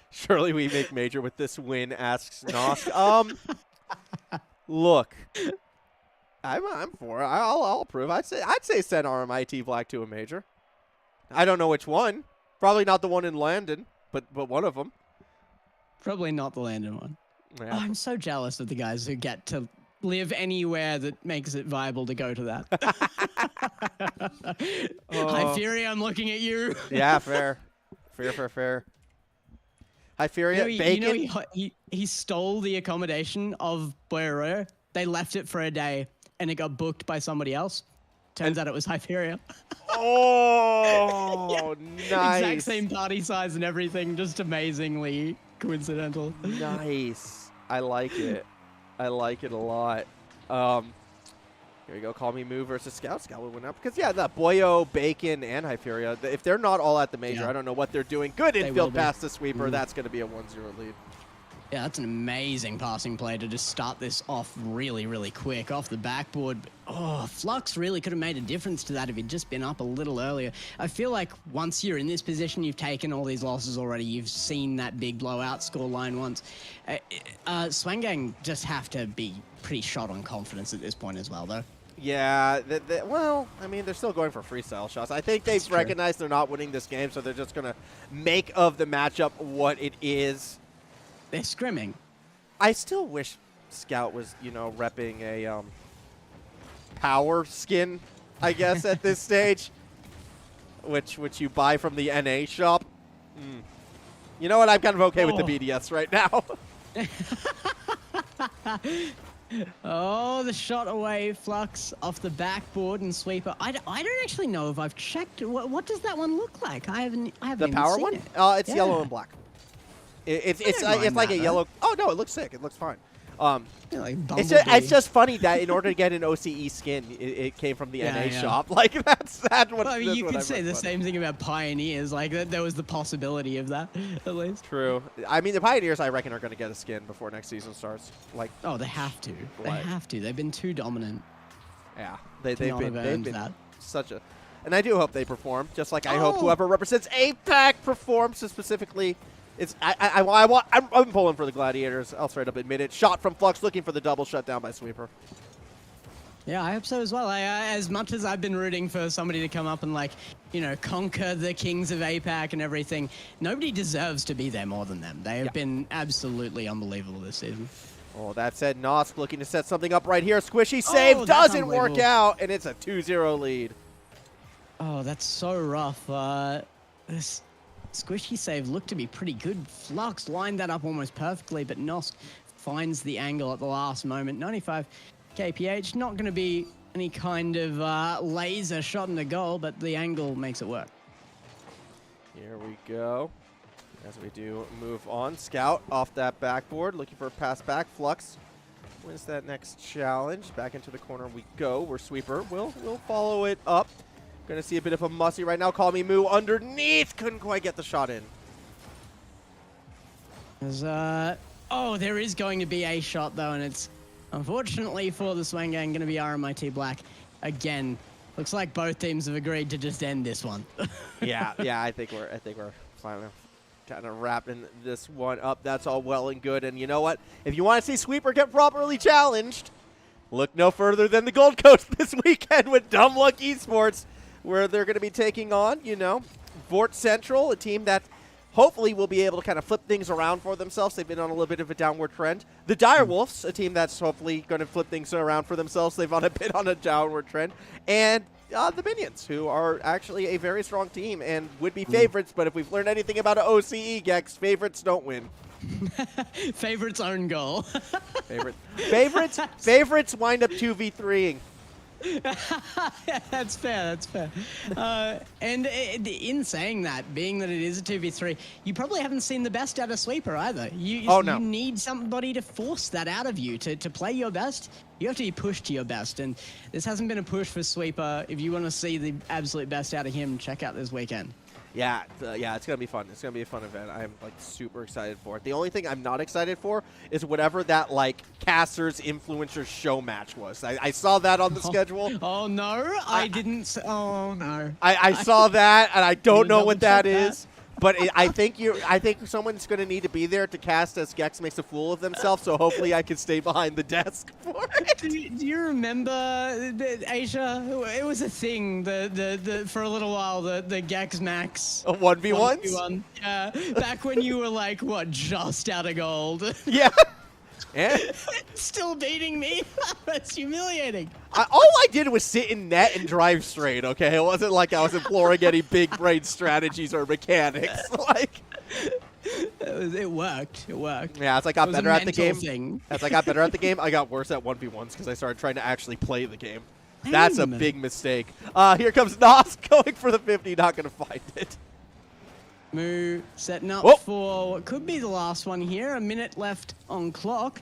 Surely we make major with this win, asks Nosk. Look, I'm for it. I'll approve. I'd say send RMIT Black to a major. I don't know which one. Probably not the one in Landon, but one of them. Probably not the Landon one. Yeah. Oh, I'm so jealous of the guys who get to live anywhere that makes it viable to go to that. Hi, Fury, I'm looking at you. Yeah, fair. Hi, Fury, Bacon. You know he stole the accommodation of Boyero. They left it for a day, and it got booked by somebody else. Turns out it was Hyperia. Oh, nice. Exact same party size and everything, just amazingly coincidental. Nice. I like it. I like it a lot. Here you go. Call me Moo versus Scout. Scout would win out. Because, yeah, the Boyo, Bacon, and Hyperia, if they're not all at the major, I don't know what they're doing. Good infield pass to Sweeper. That's going to be a 1-0 lead. Yeah, that's an amazing passing play to just start this off really, really quick off the backboard. Oh, Flux really could have made a difference to that if he'd just been up a little earlier. I feel like once you're in this position, you've taken all these losses already. You've seen that big blowout scoreline once. Swang gang just have to be pretty shot on confidence at this point as well, though. Yeah, well, I mean, they're still going for freestyle shots. I think they've recognized they're not winning this game, so they're just going to make of the matchup what it is. They're scrimming. I still wish Scout was, repping a power skin, I guess, at this stage, which you buy from the NA shop. You know what? I'm kind of okay with the BDS right now. Oh, the shot away, Flux off the backboard and Sweeper. I don't actually know if I've checked. What does that one look like? I haven't the power one? It's yellow and black. It's like a yellow. Oh no, it looks sick. It looks fine. It's just funny that in order to get an OCE skin, it came from the NA shop. Like that's what. Well, I mean, you could say the same thing about Pioneers. Like there was the possibility of that, at least. True. I mean, the Pioneers, I reckon, are going to get a skin before next season starts. Like. Oh, they have to. They have to. They've been too dominant. Yeah, they've been such a. And I do hope they perform, just like I hope whoever represents APAC performs. So specifically. I'm pulling for the Gladiators. I'll straight up admit it. Shot from Flux, looking for the double shutdown by Sweeper. Yeah, I hope so as well. As much as I've been rooting for somebody to come up and conquer the kings of APAC and everything, nobody deserves to be there more than them. They have been absolutely unbelievable this season. Oh, that said, Nosk looking to set something up right here. Squishy save doesn't work out, and it's a 2-0 lead. Oh, that's so rough. squishy save looked to be pretty good. Flux lined that up almost perfectly, but Nosk finds the angle at the last moment. 95 kph, not going to be any kind of laser shot in the goal, but the angle makes it work. Here we go. As we do move on. Scout off that backboard, looking for a pass back. Flux wins that next challenge. Back into the corner we go, where Sweeper will follow it up. Gonna see a bit of a mussy right now. Call me Moo underneath. Couldn't quite get the shot in. Oh, there is going to be a shot though, and it's unfortunately for the Swang gang going to be RMIT Black again. Looks like both teams have agreed to just end this one. yeah, I think we're finally kind of wrapping this one up. That's all well and good. And you know what? If you want to see Sweeper get properly challenged, look no further than the Gold Coast this weekend with Dumb Luck Esports, where they're going to be taking on, Vort Central, a team that hopefully will be able to kind of flip things around for themselves. They've been on a little bit of a downward trend. The Dire Wolves, a team that's hopefully going to flip things around for themselves. They've been on a downward trend. And the Minions, who are actually a very strong team and would be favorites, but if we've learned anything about an OCE, Gex, favorites don't win. Favorites own goal. Favorites wind up 2v3ing. That's fair. And in saying that, being that it is a 2v3, you probably haven't seen the best out of Sweeper either. You need somebody to force that out of you to play your best. You have to be pushed to your best, and this hasn't been a push for Sweeper. If you want to see the absolute best out of him, check out this weekend. Yeah, it's going to be fun. It's going to be a fun event. I'm, super excited for it. The only thing I'm not excited for is whatever that, casters influencers show match was. I saw that on the schedule. Oh, no. I didn't. Oh, no. I saw that, and I don't know what that is. But I think someone's going to need to be there to cast as Gex makes a fool of themselves, so hopefully I can stay behind the desk for it. Do you remember, Asia? It was a thing for a little while, the Gex Max. 1v1s? Yeah, back when you were just out of gold. Yeah. And still beating me. That's humiliating. All I did was sit in net and drive straight, okay? It wasn't like I was imploring any big brain strategies or mechanics. It worked. Yeah, as I got better at the game, thing. I got worse at 1v1s because I started trying to actually play the game. That's a big mistake. Here comes Nos going for the 50, not going to find it. Moo setting up for what could be the last one here. A minute left on clock,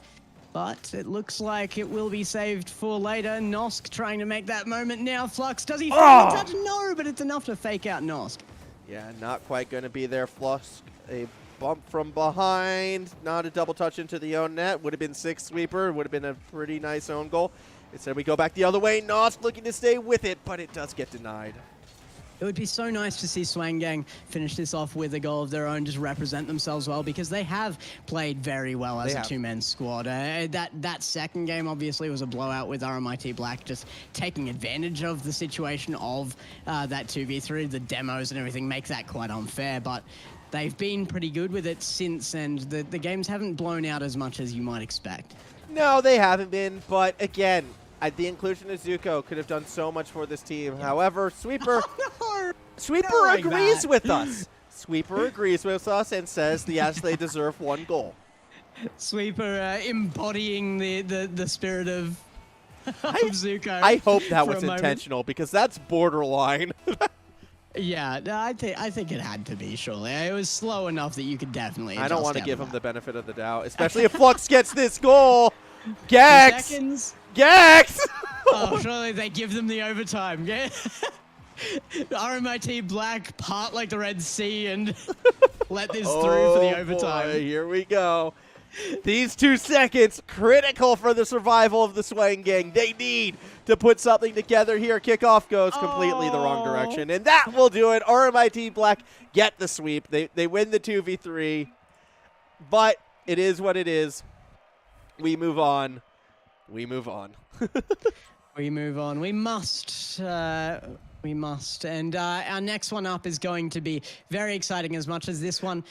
but it looks like it will be saved for later. Nosk trying to make that moment now. Flux, does he find the touch? No, but it's enough to fake out Nosk. Yeah, not quite going to be there. Flux, a bump from behind. Not a double touch into the own net. Would have been 6 Sweeper. Would have been a pretty nice own goal. Instead, we go back the other way. Nosk looking to stay with it, but it does get denied. It would be so nice to see Swang Gang finish this off with a goal of their own, just represent themselves well, because they have played very well as a two-man squad. That second game obviously was a blowout with RMIT Black just taking advantage of the situation of that 2v3. The demos and everything make that quite unfair, but they've been pretty good with it since, and the games haven't blown out as much as you might expect. No, they haven't been, but again, the inclusion of Zuko could have done so much for this team. However, Sweeper agrees with us. Sweeper agrees with us and says, yes, they deserve 1 goal. Sweeper embodying the spirit of Zuko. I hope that was intentional, because that's borderline. Yeah, I think it had to be, surely. It was slow enough that you could definitely I don't want to give him the benefit of the doubt, especially if Flux gets this goal. Gex! 2 seconds. Gex! Oh, surely they give them the overtime. Yeah. RMIT Black part like the Red Sea and let this through for the overtime. Boy, here we go. These 2 seconds, critical for the survival of the Swang Gang. They need to put something together here. Kickoff goes completely the wrong direction, and that will do it. RMIT Black get the sweep. They win the 2v3, but it is what it is. We move on. We move on. We move on. We must. And our next one up is going to be very exciting, as much as this one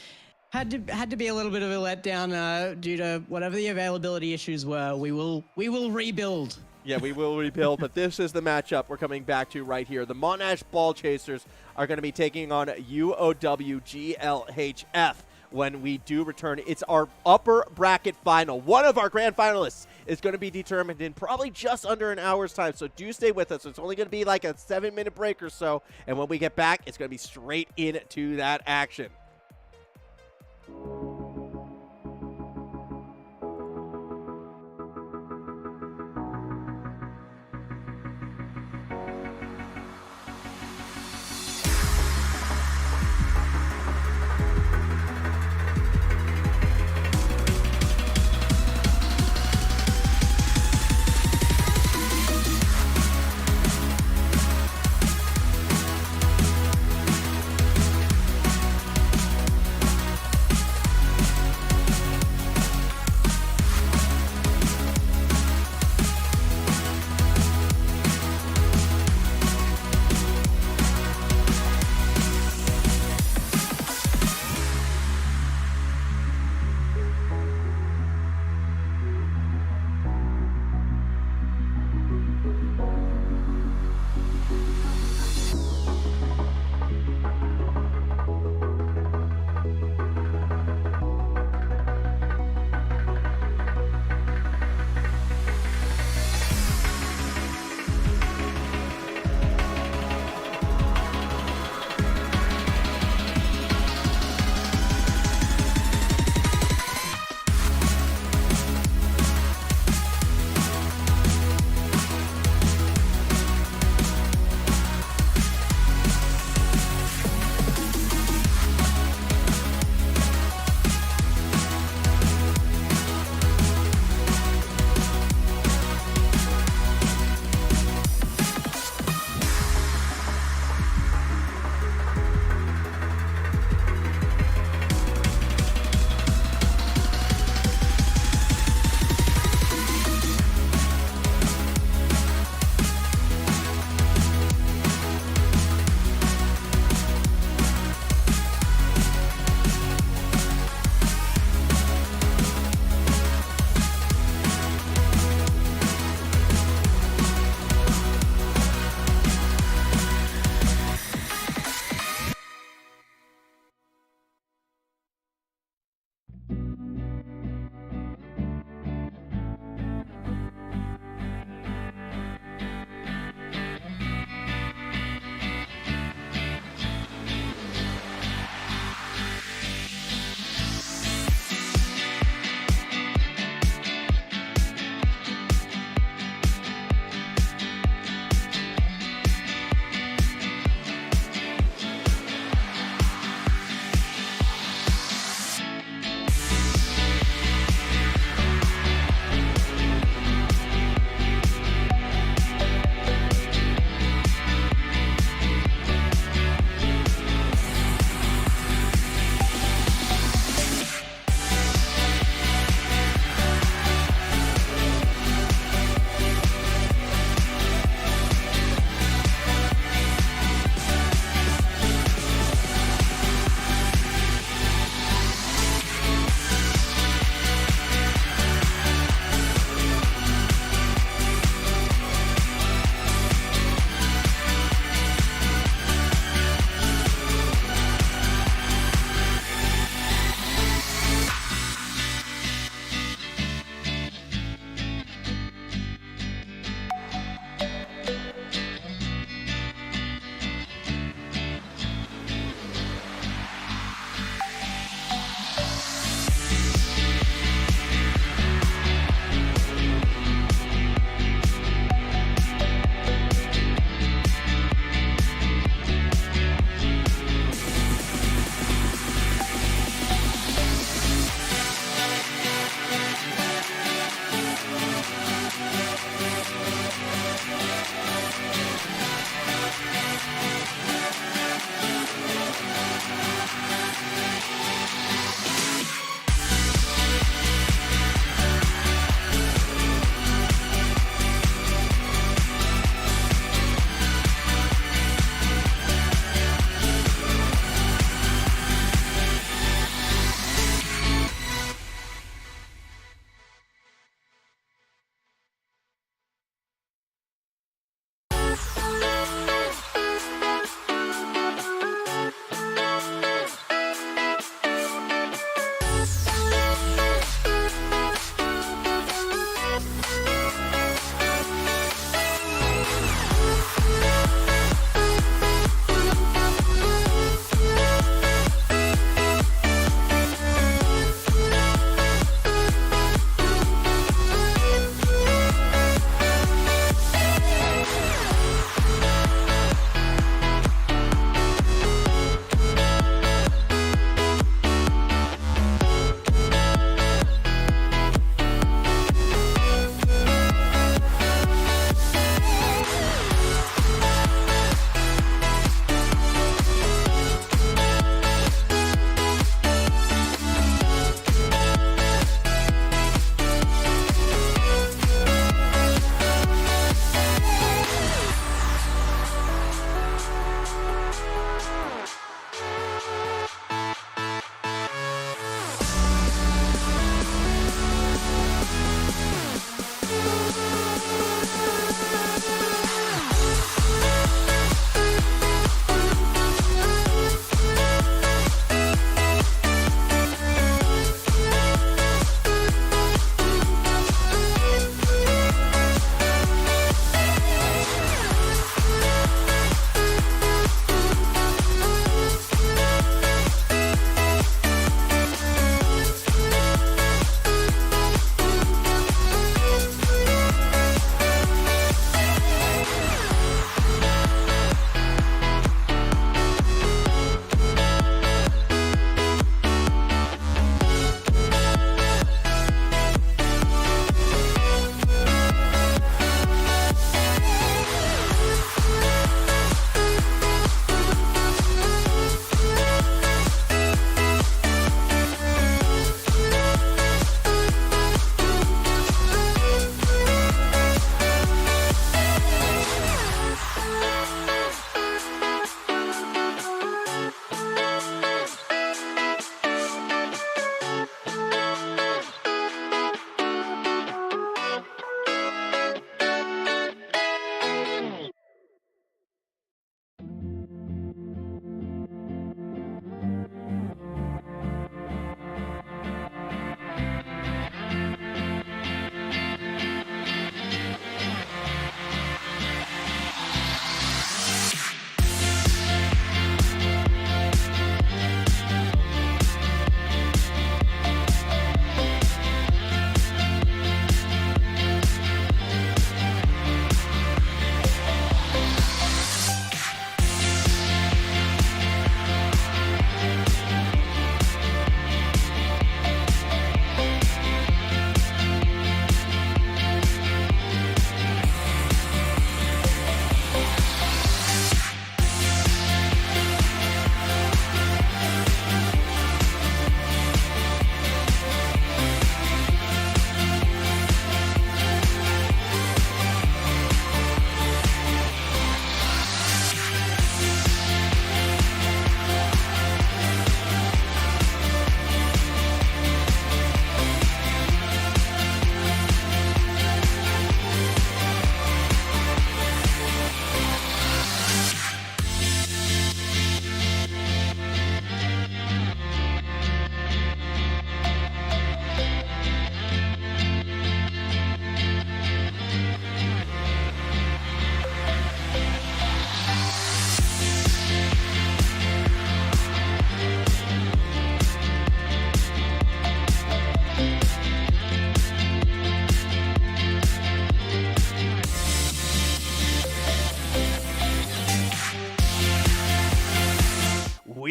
had to be a little bit of a letdown due to whatever the availability issues were. We will rebuild Yeah, we will rebuild, but this is the matchup we're coming back to right here. The Monash Ball Chasers are going to be taking on UOW Glhf when we do return. It's our upper bracket final. One of our grand finalists is going to be determined in probably just under an hour's time, so do stay with us. It's only going to be like a 7-minute break or so, and when we get back, it's going to be straight into that action.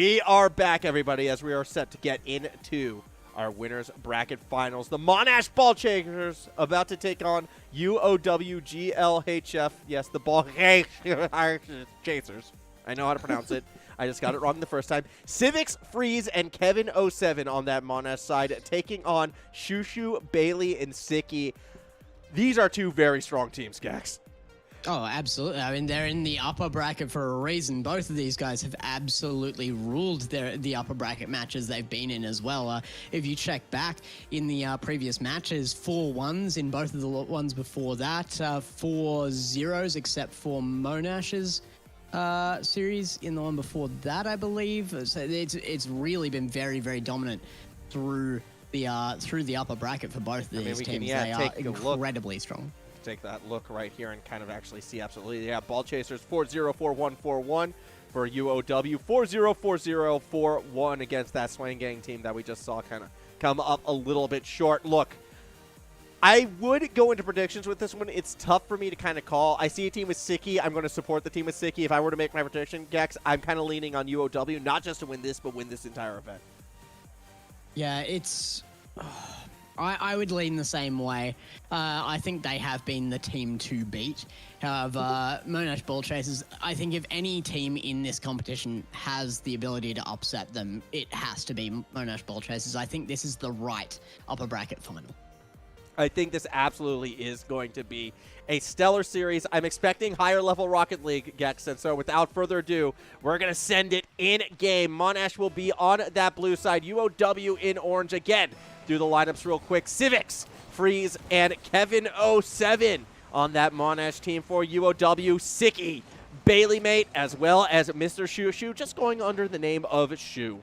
We are back, everybody, as we are set to get into our winners bracket finals. The Monash Ball Chasers about to take on UOW Glhf. Yes, the Ball Chasers. I know how to pronounce it. I just got it wrong the first time. Civics, Freeze, and Kevin07 on that Monash side, taking on Shushu, Bailey, and Siki. These are two very strong teams, Gex. Oh, absolutely. I mean, they're in the upper bracket for a reason. Both of these guys have absolutely ruled the upper bracket matches they've been in as well. If you check back in the previous matches, 4-1s in both of the ones before that, 4-0s except for Monash's series in the one before that, I believe. So it's really been very, very dominant through the upper bracket for both of these teams. They are incredibly strong. Take that look right here and kind of actually see absolutely. Yeah, Ball Chasers 4-0, 4-1, 4-1 for UOW. 4-0, 4-0, 4-1 against that Swang Gang team that we just saw kind of come up a little bit short. Look, I would go into predictions with this one. It's tough for me to kind of call. I see a team with Siki. I'm going to support the team with Siki. If I were to make my prediction, Gex, I'm kind of leaning on UOW, not just to win this, but win this entire event. Yeah, it's... I would lean the same way. I think they have been the team to beat. However, Monash Ball Chasers, I think if any team in this competition has the ability to upset them, it has to be Monash Ball Chasers. I think this is the right upper bracket final. I think this absolutely is going to be a stellar series. I'm expecting higher level Rocket League, Gex, and so without further ado, we're going to send it in game. Monash will be on that blue side, UOW in orange again. Through the lineups real quick. Civics, Freeze, and Kevin07 on that Monash team for UOW. Siki, Bailey Mate, as well as Mr. Shushu, just going under the name of Shu.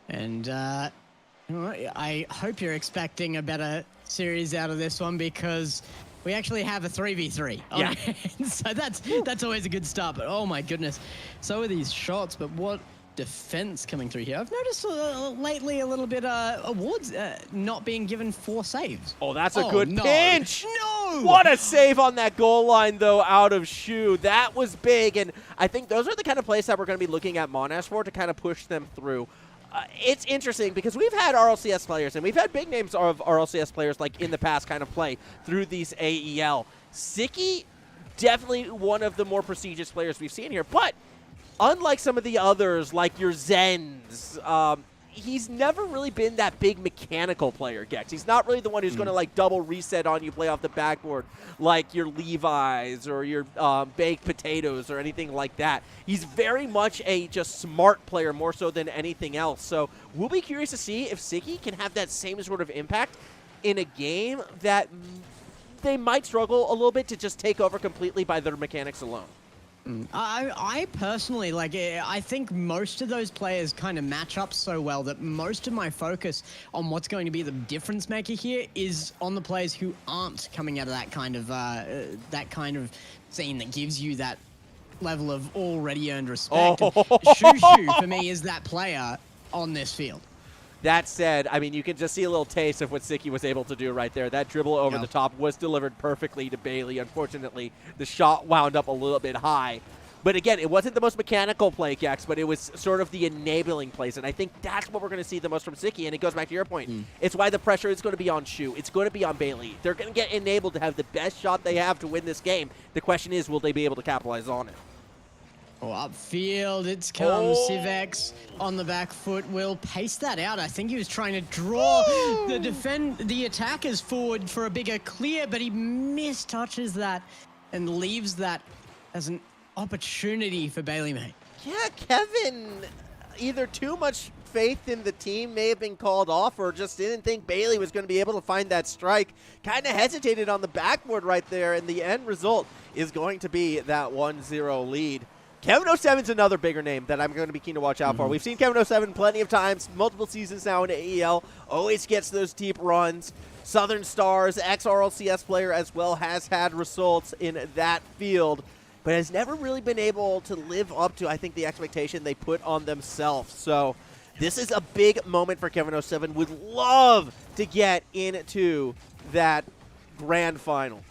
And I hope you're expecting a better series out of this one because we actually have a 3v3. Yeah. So that's always a good start. But oh my goodness, so are these shots. But what defense coming through here. I've noticed lately a little bit awards not being given 4 saves. Oh, that's a good pinch. No! What a save on that goal line, though, out of Shu. That was big, and I think those are the kind of plays that we're going to be looking at Monash for to kind of push them through. It's interesting because we've had RLCS players, and we've had big names of RLCS players like in the past kind of play through these AEL. Siki, definitely one of the more prestigious players we've seen here, but unlike some of the others, like your Zens, he's never really been that big mechanical player, Gex. He's not really the one who's going to, like, double reset on you, play off the backboard, like your Levi's or your baked potatoes or anything like that. He's very much a just smart player more so than anything else. So we'll be curious to see if Siki can have that same sort of impact in a game that they might struggle a little bit to just take over completely by their mechanics alone. I personally, I think most of those players kind of match up so well that most of my focus on what's going to be the difference maker here is on the players who aren't coming out of that kind of scene that gives you that level of already earned respect. Shushu, for me, is that player on this field. That said, I mean, you can just see a little taste of what Siki was able to do right there. That dribble over the top was delivered perfectly to Bailey. Unfortunately, the shot wound up a little bit high. But again, it wasn't the most mechanical play, Gex, but it was sort of the enabling plays. And I think that's what we're going to see the most from Siki. And it goes back to your point. It's why the pressure is going to be on Shu. It's going to be on Bailey. They're going to get enabled to have the best shot they have to win this game. The question is, will they be able to capitalize on it? Oh, upfield, it's come. Civex on the back foot will pace that out. I think he was trying to draw the attackers forward for a bigger clear, but he mistouches that and leaves that as an opportunity for Bailey Mate. Yeah, Kevin, either too much faith in the team may have been called off or just didn't think Bailey was going to be able to find that strike. Kind of hesitated on the backboard right there, and the end result is going to be that 1-0 lead. Kevin07's another bigger name that I'm going to be keen to watch out for. We've seen Kevin07 plenty of times, multiple seasons now in AEL, always gets those deep runs. Southern Stars, ex-RLCS player as well, has had results in that field, but has never really been able to live up to, I think, the expectation they put on themselves. So this is a big moment for Kevin07. Would love to get into that grand final.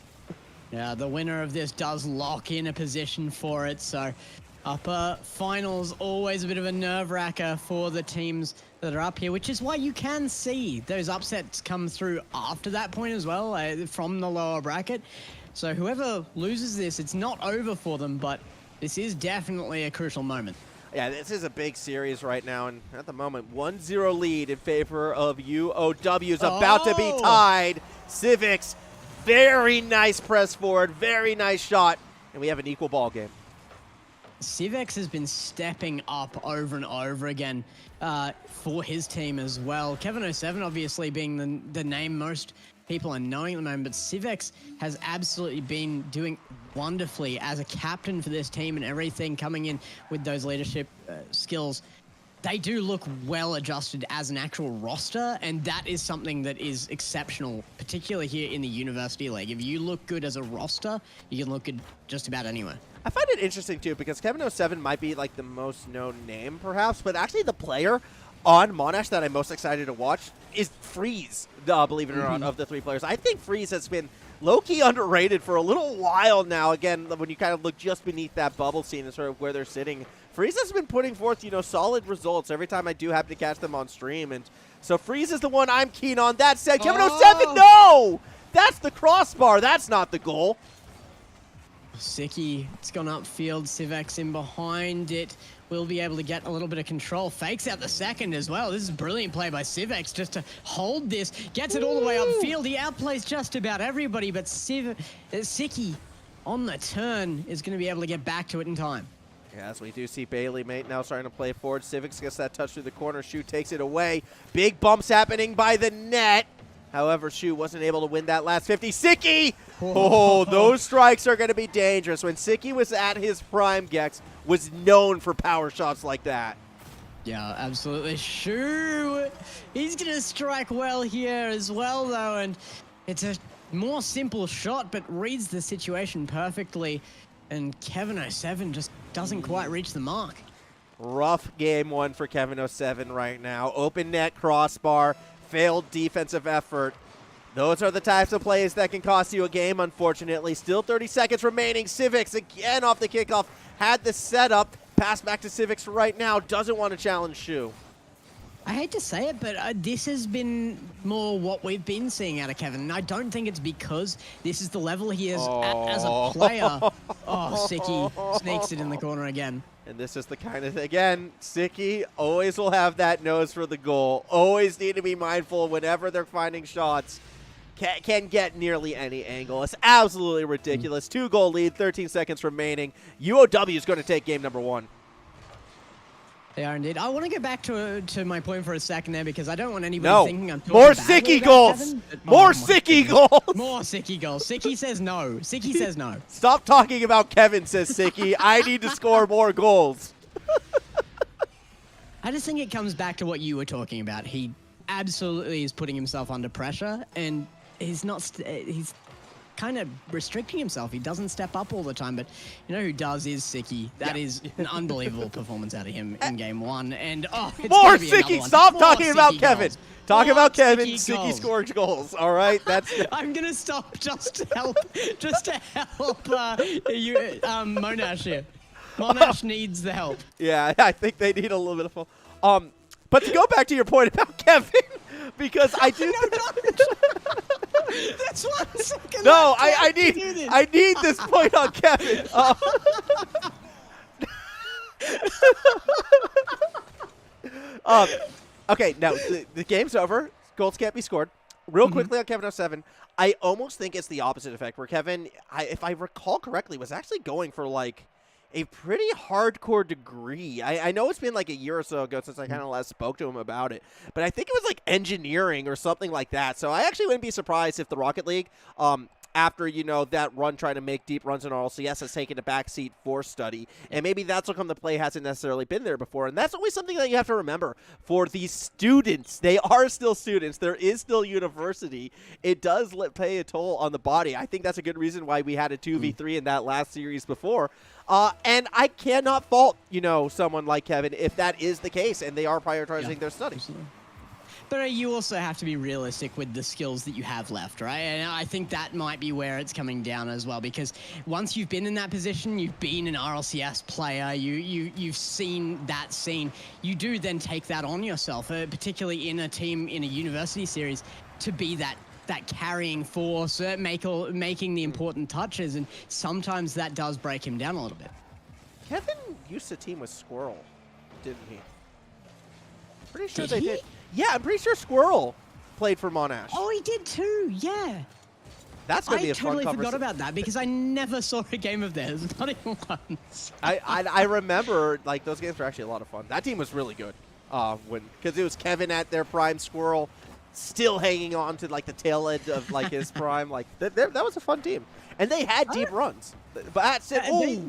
Yeah, the winner of this does lock in a position for it, so Upper finals, always a bit of a nerve-wracker for the teams that are up here, which is why you can see those upsets come through after that point as well, from the lower bracket. So whoever loses this, it's not over for them, but this is definitely a crucial moment. Yeah, this is a big series right now, and at the moment, 1-0 lead in favor of UOW is about to be tied. Civics, very nice press forward, very nice shot, and we have an equal ball game. Civex has been stepping up over and over again for his team as well. Kevin07 obviously being the name most people are knowing at the moment, but Civex has absolutely been doing wonderfully as a captain for this team and everything, coming in with those leadership skills. They do look well adjusted as an actual roster, and that is something that is exceptional, particularly here in the University League. If you look good as a roster, you can look good just about anywhere. I find it interesting, too, because Kevin07 might be, like, the most known name, perhaps, but actually the player on Monash that I'm most excited to watch is Freeze, believe it or not, of the three players. I think Freeze has been low-key underrated for a little while now. Again, when you kind of look just beneath that bubble scene and sort of where they're sitting, Freeze has been putting forth, you know, solid results every time I do happen to catch them on stream. And so Freeze is the one I'm keen on. That said, Kevin07, no! That's the crossbar. That's not the goal. Sicky, it's gone upfield. Civex in behind it. Will be able to get a little bit of control. Fakes out the second as well. This is a brilliant play by Civex just to hold this. Gets it all the way upfield. He outplays just about everybody, but Sicky on the turn is going to be able to get back to it in time. Yeah, as we do see Bailey Mate now starting to play forward. Civics gets that touch through the corner. Shu takes it away. Big bumps happening by the net. However, Shu wasn't able to win that last 50. Sicky! Oh, those strikes are going to be dangerous. When Sicky was at his prime, Gex was known for power shots like that. Yeah, absolutely. Shu, he's going to strike well here as well, though, and it's a more simple shot, but reads the situation perfectly, and Kevin07 just doesn't quite reach the mark. Rough game one for Kevin07 right now. Open net crossbar. Failed defensive effort. Those are the types of plays that can cost you a game, unfortunately. Still 30 seconds remaining. Civics again off the kickoff. Had the setup. Pass back to Civics right now. Doesn't want to challenge Shu. I hate to say it, but this has been more what we've been seeing out of Kevin. And I don't think it's because this is the level he is at as a player. Oh, Sicky sneaks it in the corner again. And this is the kind of thing, again, Sicky always will have that nose for the goal. Always need to be mindful whenever they're finding shots. Can get nearly any angle. It's absolutely ridiculous. 2-goal lead, 13 seconds remaining. UOW is going to take game number one. They are indeed. I want to go back to my point for a second there because I don't want anybody thinking I'm talking more badly Sicky about goals. Kevin, More Sicky goals. More Sicky goals. Sicky says no. Sicky says no. Stop talking about Kevin, says Sicky. I need to score more goals. I just think it comes back to what you were talking about. He absolutely is putting himself under pressure, and he's not. He's kind of restricting himself. He doesn't step up all the time, but you know who does is Sicky. That is an unbelievable performance out of him in game one. And it's more Sicky. Stop More talking about Sicky Kevin. goals. Talk More about Kevin. Sicky Sicky goals. scored goals. All right, that's. I'm gonna stop just to help Monash here. Monash needs the help. Yeah, I think they need a little bit of help. But to go back to your point about Kevin, because I do. That's 1 second. No, I need this point on Kevin. Okay, now the game's over. Goals can't be scored. Real quickly on Kevin07, I almost think it's the opposite effect, where Kevin, if I recall correctly, was actually going for like a pretty hardcore degree. I know it's been like a year or so ago since I kind of last spoke to him about it, but I think it was like engineering or something like that. So I actually wouldn't be surprised if the Rocket League, after, you know, that run trying to make deep runs in RLCS has taken a backseat for study. And maybe that's how come the play hasn't necessarily been there before. And that's always something that you have to remember for these students. They are still students. There is still university. It does pay a toll on the body. I think that's a good reason why we had a 2v3 in that last series before. And I cannot fault, you know, someone like Kevin if that is the case and they are prioritizing their studies. But you also have to be realistic with the skills that you have left, right? And I think that might be where it's coming down as well, because once you've been in that position, you've been an RLCS player, you've seen that scene, you do then take that on yourself, particularly in a team in a university series, to be that carrying force, making the important touches, and sometimes that does break him down a little bit. Kevin used to team with Squirrel, didn't he? Pretty sure Did they he? did. Yeah, I'm pretty sure Squirrel played for Monash. Oh, he did too, yeah. That's going to be a totally fun forgot about that because I never saw a game of theirs, not even once. I remember, like, those games were actually a lot of fun. That team was really good because it was Kevin at their prime, Squirrel still hanging on to, like, the tail end of, like, his prime. Like, that was a fun team. And they had deep runs. But that's it.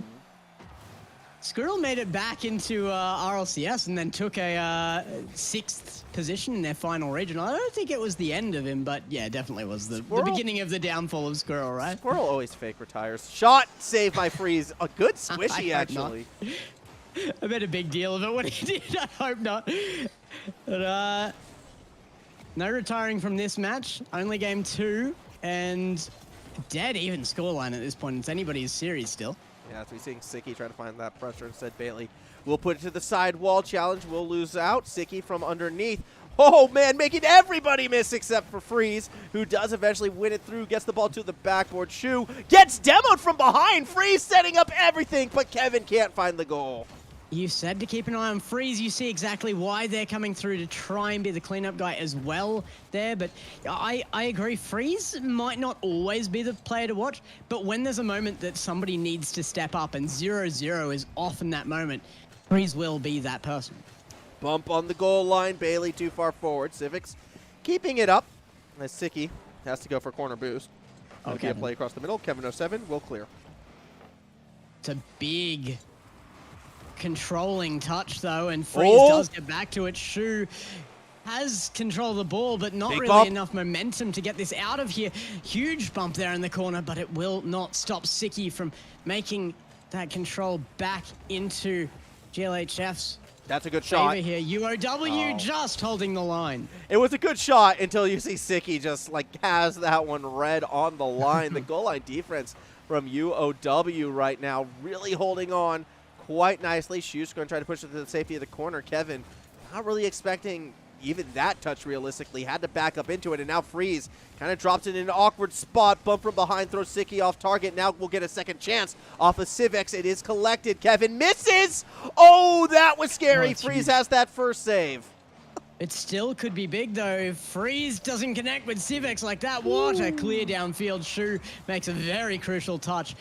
Squirrel made it back into RLCS and then took a 6th position in their final regional. I don't think it was the end of him, but yeah, definitely was the beginning of the downfall of Squirrel, right? Squirrel always fake retires. Shot, save by Freeze. A good squishy, actually. I made a big deal of it when he did. I hope not. But, no retiring from this match. Only game 2 and dead even scoreline at this point. It's anybody's series still. Yeah, as we're seeing Sicky trying to find that pressure. Instead, Bailey will put it to the side wall challenge. Will lose out. Sicky from underneath. Oh, man, making everybody miss except for Freeze, who does eventually win it through. Gets the ball to the backboard. Shu gets demoed from behind. Freeze setting up everything, but Kevin can't find the goal. You said to keep an eye on Freeze. You see exactly why they're coming through to try and be the cleanup guy as well there. But I agree. Freeze might not always be the player to watch, but when there's a moment that somebody needs to step up and 0-0 is often that moment, Freeze will be that person. Bump on the goal line. Bailey too far forward. Civics keeping it up as Sicky has to go for corner boost. Okay. A play across the middle. Kevin 07 will clear. It's a big controlling touch though, and Freeze does get back to it. Shu has control of the ball, but not really enough momentum to get this out of here. Huge bump there in the corner, but it will not stop Sicky from making that control back into GLHF's. That's a good shot. Here, UOW just holding the line. It was a good shot until you see Sicky just like has that one red on the line. The goal line defense from UOW right now really holding on quite nicely. Shu's going to try to push it to the safety of the corner. Kevin not really expecting even that touch realistically. Had to back up into it, and now Freeze kind of drops it in an awkward spot. Bump from behind, throws Sicky off target. Now we'll get a second chance off of Civex. It is collected. Kevin misses. Oh, that was scary. Freeze has that first save. It still could be big, though. If Freeze doesn't connect with Civex like that, what a clear downfield. Shu makes a very crucial touch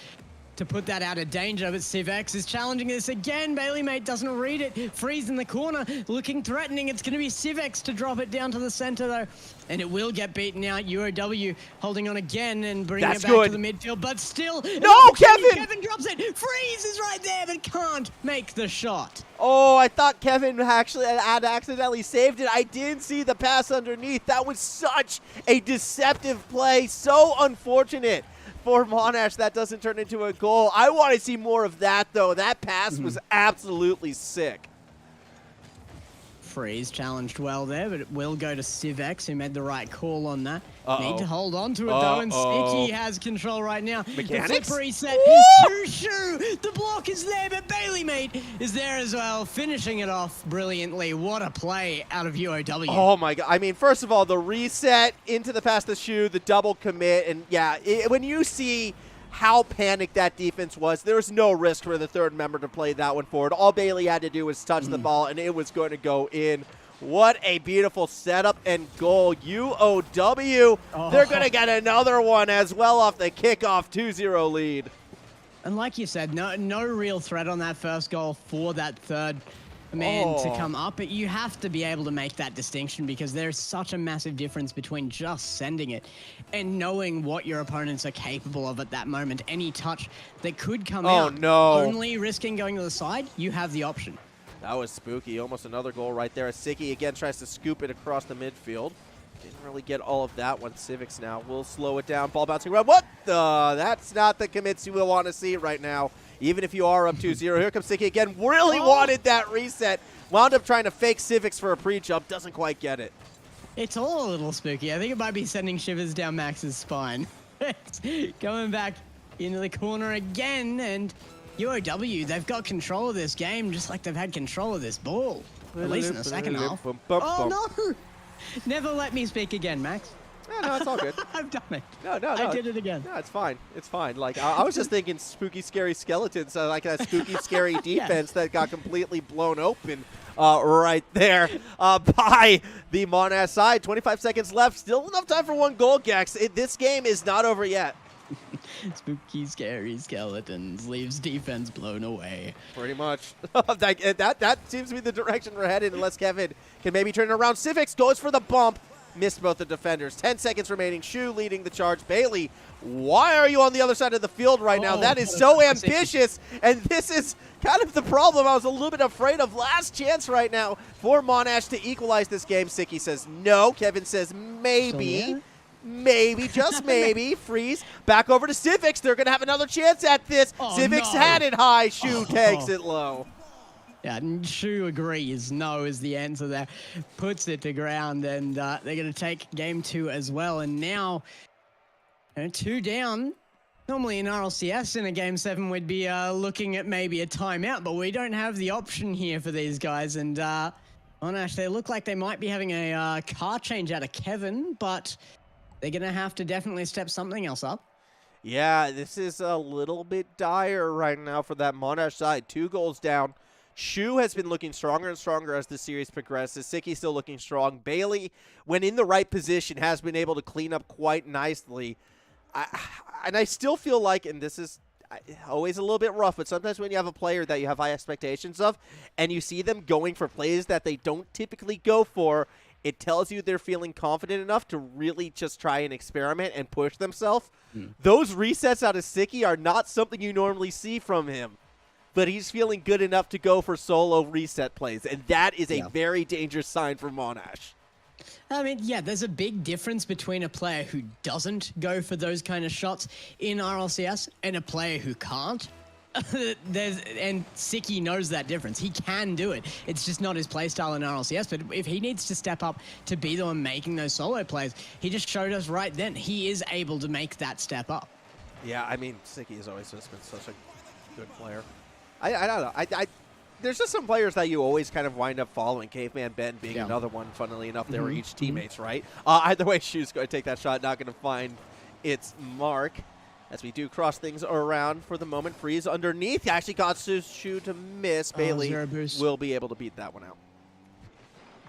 to put that out of danger, but Civex is challenging this again. Bailey Mate doesn't read it. Freeze in the corner, looking threatening. It's going to be Civex to drop it down to the center, though. And it will get beaten out. UOW holding on again and bringing it back to the midfield, but still. No, Kevin! Kevin drops it. Freeze is right there, but can't make the shot. Oh, I thought Kevin actually had accidentally saved it. I didn't see the pass underneath. That was such a deceptive play. So unfortunate for Monash that doesn't turn into a goal. I want to see more of that, though. That pass was absolutely sick. Freeze challenged well there, but it will go to Civex, who made the right call on that. Need to hold on to it, though, and Sticky has control right now. Mechanics? The flip reset to Shu. The block is there, but Bailey Mate is there as well, finishing it off brilliantly. What a play out of UOW. Oh, my God. I mean, first of all, the reset into the pass to Shu, the double commit, and yeah, when you see how panicked that defense was, there's no risk for the third member to play that one forward. All Bailey had to do was touch the ball, and it was going to go in. What a beautiful setup and goal. UOW, they're going to get another one as well off the kickoff 2-0 lead. And like you said, no real threat on that first goal for that third man to come up, but you have to be able to make that distinction because there's such a massive difference between just sending it and knowing what your opponents are capable of at that moment. Any touch that could come out, only risking going to the side, you have the option. That was spooky. Almost another goal right there. Sicky again tries to scoop it across the midfield. Didn't really get all of that one. Civics now will slow it down. Ball bouncing around. What the? That's not the commits you will want to see right now. Even if you are up 2-0. Here comes Sicky again. Really wanted that reset. Wound up trying to fake Civics for a pre-jump. Doesn't quite get it. It's all a little spooky. I think it might be sending shivers down Max's spine. Going back into the corner again, and UOW, they've got control of this game just like they've had control of this ball. At least in the second half. Oh, no! Never let me speak again, Max. Yeah, no, it's all good. I've done it. No. I did it again. No, it's fine. It's fine. Like, I was just thinking spooky, scary skeletons, like that spooky, scary defense that got completely blown open right there by the Monash side. 25 seconds left. Still enough time for one goal, Gex. This game is not over yet. Spooky, scary skeletons leaves defense blown away. Pretty much. that seems to be the direction we're headed, unless Kevin can maybe turn it around. Civics goes for the bump. Missed both the defenders. 10 seconds remaining. Shu leading the charge. Bailey, why are you on the other side of the field right now? That is so ambitious, and this is kind of the problem I was a little bit afraid of. Last chance right now for Monash to equalize this game. Siki says no. Kevin says maybe. So, yeah. Maybe, just maybe. Freeze. Back over to Civics. They're going to have another chance at this. Civics had it high. Shu takes it low. Yeah, and Shu agrees. No is the answer there. Puts it to ground, and they're going to take game 2 as well. And now, 2 down. Normally in RLCS in a game 7, we'd be looking at maybe a timeout, but we don't have the option here for these guys. And Monash, they look like they might be having a car change out of Kevin, but they're going to have to definitely step something else up. Yeah, this is a little bit dire right now for that Monash side. 2 goals down. Shu has been looking stronger and stronger as the series progresses. Siki still looking strong. Bailey, when in the right position, has been able to clean up quite nicely. And I still feel like, and this is always a little bit rough, but sometimes when you have a player that you have high expectations of, and you see them going for plays that they don't typically go for, it tells you they're feeling confident enough to really just try and experiment and push themselves. Those resets out of Siki are not something you normally see from him. But he's feeling good enough to go for solo reset plays, and that is a very dangerous sign for Monash. I mean, yeah, there's a big difference between a player who doesn't go for those kind of shots in RLCS and a player who can't. And Siki knows that difference. He can do it. It's just not his playstyle in RLCS, but if he needs to step up to be the one making those solo plays, he just showed us right then he is able to make that step up. Yeah, I mean, Siki has always just been such a good player. I don't know. There's just some players that you always kind of wind up following. Caveman Ben being another one, funnily enough. They were each teammates, right? Either way, Shu's going to take that shot. Not going to find its mark. As we do cross things around for the moment. Freeze underneath. He actually got Shu to miss. Bailey will be able to beat that one out.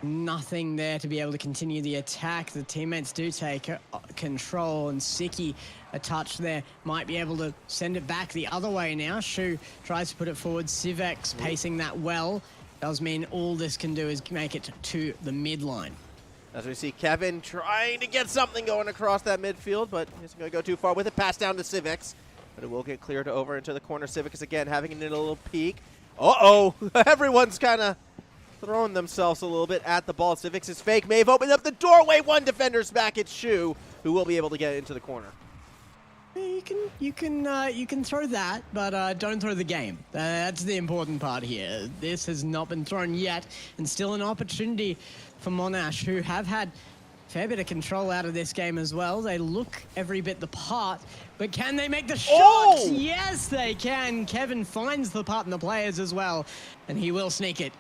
Nothing there to be able to continue the attack. The teammates do take control, and Siki, a touch there, might be able to send it back the other way now. Shu tries to put it forward. Civex pacing that well. Does mean all this can do is make it to the midline. As we see Kevin trying to get something going across that midfield, but he's going to go too far with it. Pass down to Civex, but it will get cleared over into the corner. Civex again having a little peek. Uh-oh, everyone's kind of throwing themselves a little bit at the ball. Civics is fake. Maeve opened up the doorway. One defender's back. It's Shu, who will be able to get into the corner. You can throw that, but don't throw the game. That's the important part here. This has not been thrown yet, and still an opportunity for Monash, who have had a fair bit of control out of this game as well. They look every bit the part, but can they make the shot? Oh! Yes, they can. Kevin finds the part in the players as well, and he will sneak it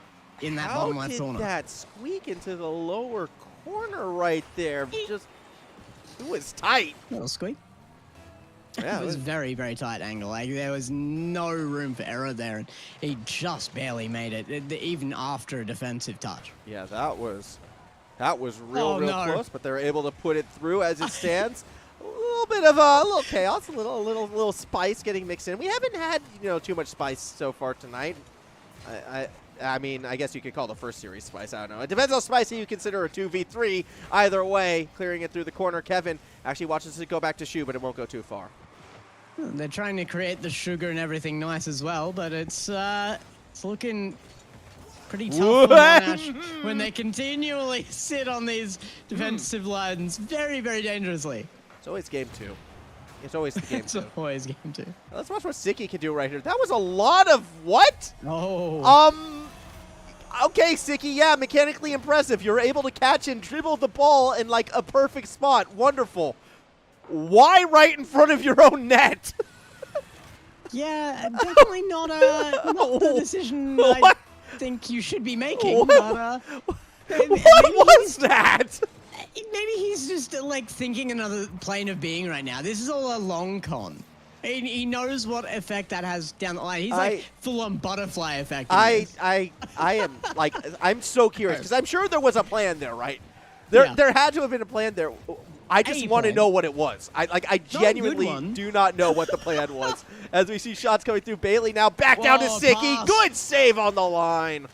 in that bottom left corner. How did that squeak into the lower corner right there? Just, it was tight. Little squeak. Yeah, it was very, very tight angle. Like, there was no room for error there, and he just barely made it, even after a defensive touch. Yeah, that was real close, but they're able to put it through as it stands. A little bit of a little chaos, a little spice getting mixed in. We haven't had too much spice so far tonight. I mean, I guess you could call the first series spice. I don't know. It depends how spicy you consider a 2v3. Either way, clearing it through the corner. Kevin actually watches it go back to Shu, but it won't go too far. They're trying to create the sugar and everything nice as well, but it's looking pretty tough for Monash when they continually sit on these defensive lines very, very dangerously. It's always game 2. It's always the game 2. It's always game 2. Let's watch what Siki can do right here. That was a lot of what? Oh. Okay, Sicky, yeah, mechanically impressive. You're able to catch and dribble the ball in like a perfect spot. Wonderful. Why right in front of your own net? Yeah, definitely not the decision I think you should be making. But what was that? Maybe he's just like thinking another plane of being right now. This is all a long con. He knows what effect that has down the line. He's like full-on butterfly effect. I am like, I'm so curious because I'm sure there was a plan there, right? There had to have been a plan there. I just want to know what it was. I genuinely do not know what the plan was. As we see shots coming through, Bailey now back down to Sicky. Good save on the line.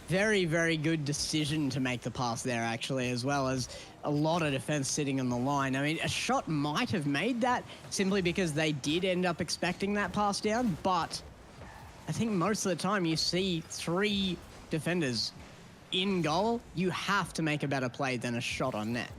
Very, very good decision to make the pass there, actually, as well as a lot of defense sitting on the line. I mean, a shot might have made that simply because they did end up expecting that pass down, but I think most of the time you see 3 defenders in goal, you have to make a better play than a shot on net.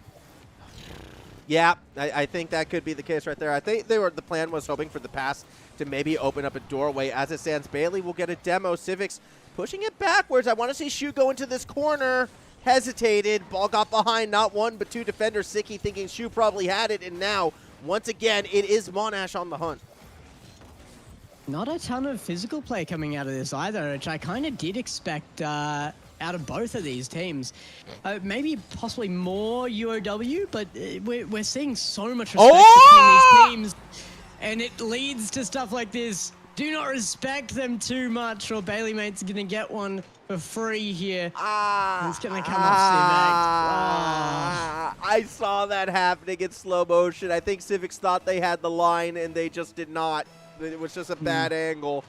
Yeah, I think that could be the case right there. I think the plan was hoping for the pass to maybe open up a doorway. As it stands, Bailey will get a demo. Civics pushing it backwards. I want to see Shu go into this corner. Hesitated. Ball got behind not 1 but 2 defenders. Sicky thinking Shu probably had it. And now, once again, it is Monash on the hunt. Not a ton of physical play coming out of this either, which I kind of did expect out of both of these teams. Maybe possibly more UOW, but we're seeing so much respect between these teams. And it leads to stuff like this. Do not respect them too much, or Bailey Mate's going to get one for free here. It's going to come off Civics. I saw that happening in slow motion. I think Civics thought they had the line, and they just did not. It was just a bad angle.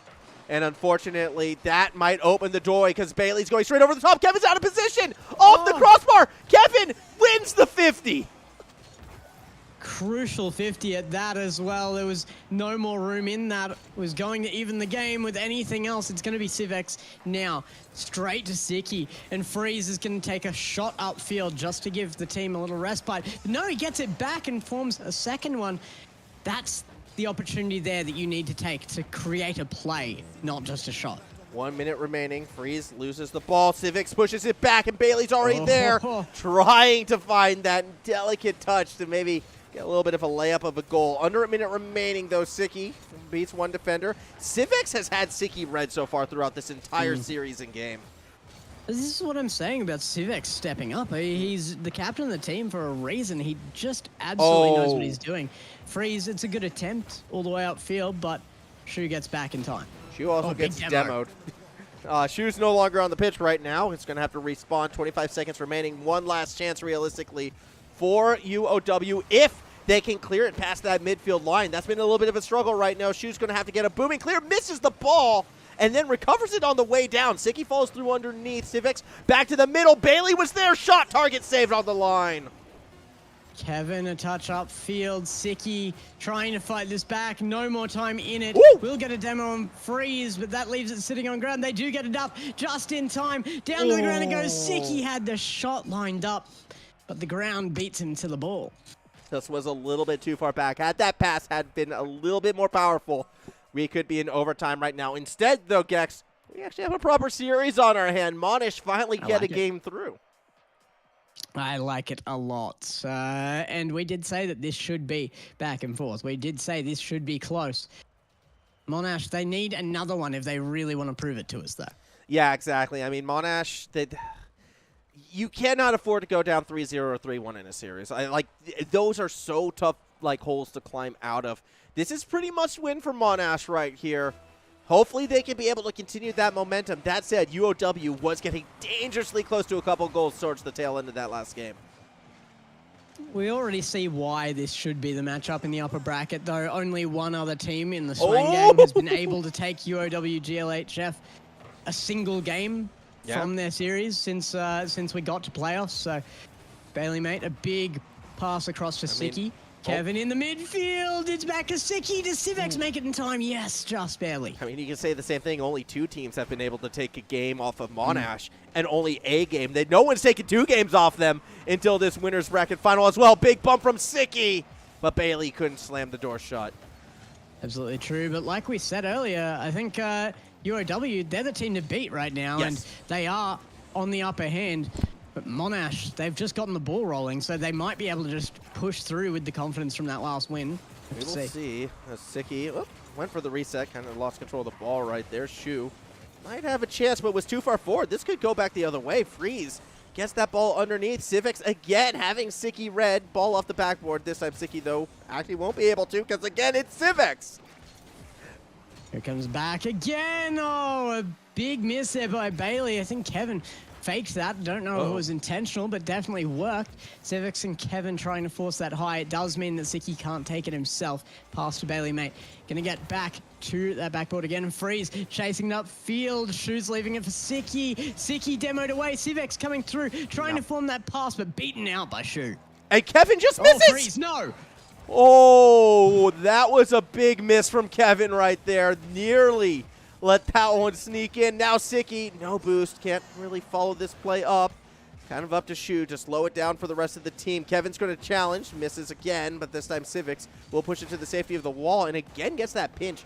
And unfortunately, that might open the doorway because Bailey's going straight over the top. Kevin's out of position. Off the crossbar. Kevin wins the 50. Crucial 50 at that as well. There was no more room in that. It was going to even the game with anything else. It's going to be Civex now. Straight to Sicky. And Freeze is going to take a shot upfield just to give the team a little respite. But no, he gets it back and forms a second one. That's the opportunity there that you need to take to create a play, not just a shot. 1 minute remaining. Freeze loses the ball. Civics pushes it back, and Bailey's already there, trying to find that delicate touch to maybe get a little bit of a layup of a goal. Under a minute remaining, though, Sicky beats 1 defender. Civics has had Sicky red so far throughout this entire series and game. This is what I'm saying about Civex stepping up. He's the captain of the team for a reason. He just absolutely knows what he's doing. Freeze, it's a good attempt all the way upfield, but Shu gets back in time. Shu also gets demoed. Shu's no longer on the pitch right now. It's going to have to respawn. 25 seconds remaining. One last chance, realistically, for UOW if they can clear it past that midfield line. That's been a little bit of a struggle right now. Shu's going to have to get a booming clear. Misses the ball and then recovers it on the way down. Sicky falls through underneath. Civics back to the middle. Bailey was there. Shot target saved on the line. Kevin, a touch upfield. Sicky trying to fight this back. No more time in it. Woo! We'll get a demo on Freeze, but that leaves it sitting on ground. They do get it up just in time. Down to the ground it goes. Sicky had the shot lined up, but the ground beats him to the ball. This was a little bit too far back. Had that pass had been a little bit more powerful, we could be in overtime right now. Instead, though, Gex, we actually have a proper series on our hand. Monash finally get a game through. I like it a lot. And we did say that this should be back and forth. We did say this should be close. Monash, they need another one if they really want to prove it to us, though. Yeah, exactly. I mean, Monash, you cannot afford to go down 3-0 or 3-1 in a series. Those are so tough, holes to climb out of. This is pretty much win for Monash right here. Hopefully they can be able to continue that momentum. That said, UOW was getting dangerously close to a couple goals towards the tail end of that last game. We already see why this should be the matchup in the upper bracket, though. Only one other team in the Swang game has been able to take UOW GLHF a single game from their series since we got to playoffs. So Bailey Mate, a big pass across to Sicky. Kevin in the midfield. It's back to Sicky. Does Civex make it in time? Yes, just barely. I mean, you can say the same thing. Only 2 teams have been able to take a game off of Monash, and only a game. No one's taken 2 games off them until this winner's bracket final as well. Big bump from Sicky, but Bailey couldn't slam the door shut. Absolutely true. But like we said earlier, I think UOW, they're the team to beat right now, and they are on the upper hand. But Monash, they've just gotten the ball rolling, so they might be able to just push through with the confidence from that last win. We will see. Sicky went for the reset, kind of lost control of the ball right there. Shu might have a chance, but was too far forward. This could go back the other way. Freeze gets that ball underneath. Civics again having Sicky red. Ball off the backboard. This time Sicky, though, actually won't be able to because, again, it's Civics. Here comes back again. Oh, a big miss there by Bailey. I think Kevin faked that. Don't know if it was intentional, but definitely worked. Civics and Kevin trying to force that high. It does mean that Sicky can't take it himself. Pass to Bailey, mate. Gonna get back to that backboard again. Freeze chasing it upfield. Shoes leaving it for Sicky. Sicky demoed away. Civics coming through, trying to form that pass, but beaten out by Shu. And Kevin just misses. Freeze, no. Oh, that was a big miss from Kevin right there. Nearly let that one sneak in. Now Sicky, no boost. Can't really follow this play up. Kind of up to Shu to slow it down for the rest of the team. Kevin's going to challenge. Misses again, but this time Civics will push it to the safety of the wall and again gets that pinch.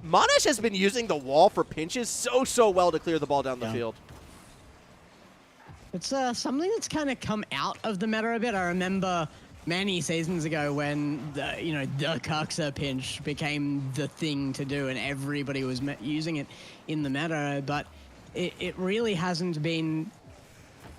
Monash has been using the wall for pinches so well to clear the ball down the field. It's something that's kind of come out of the meta a bit. I remember many seasons ago when the Cuxa pinch became the thing to do and everybody was using it in the meta, but it really hasn't been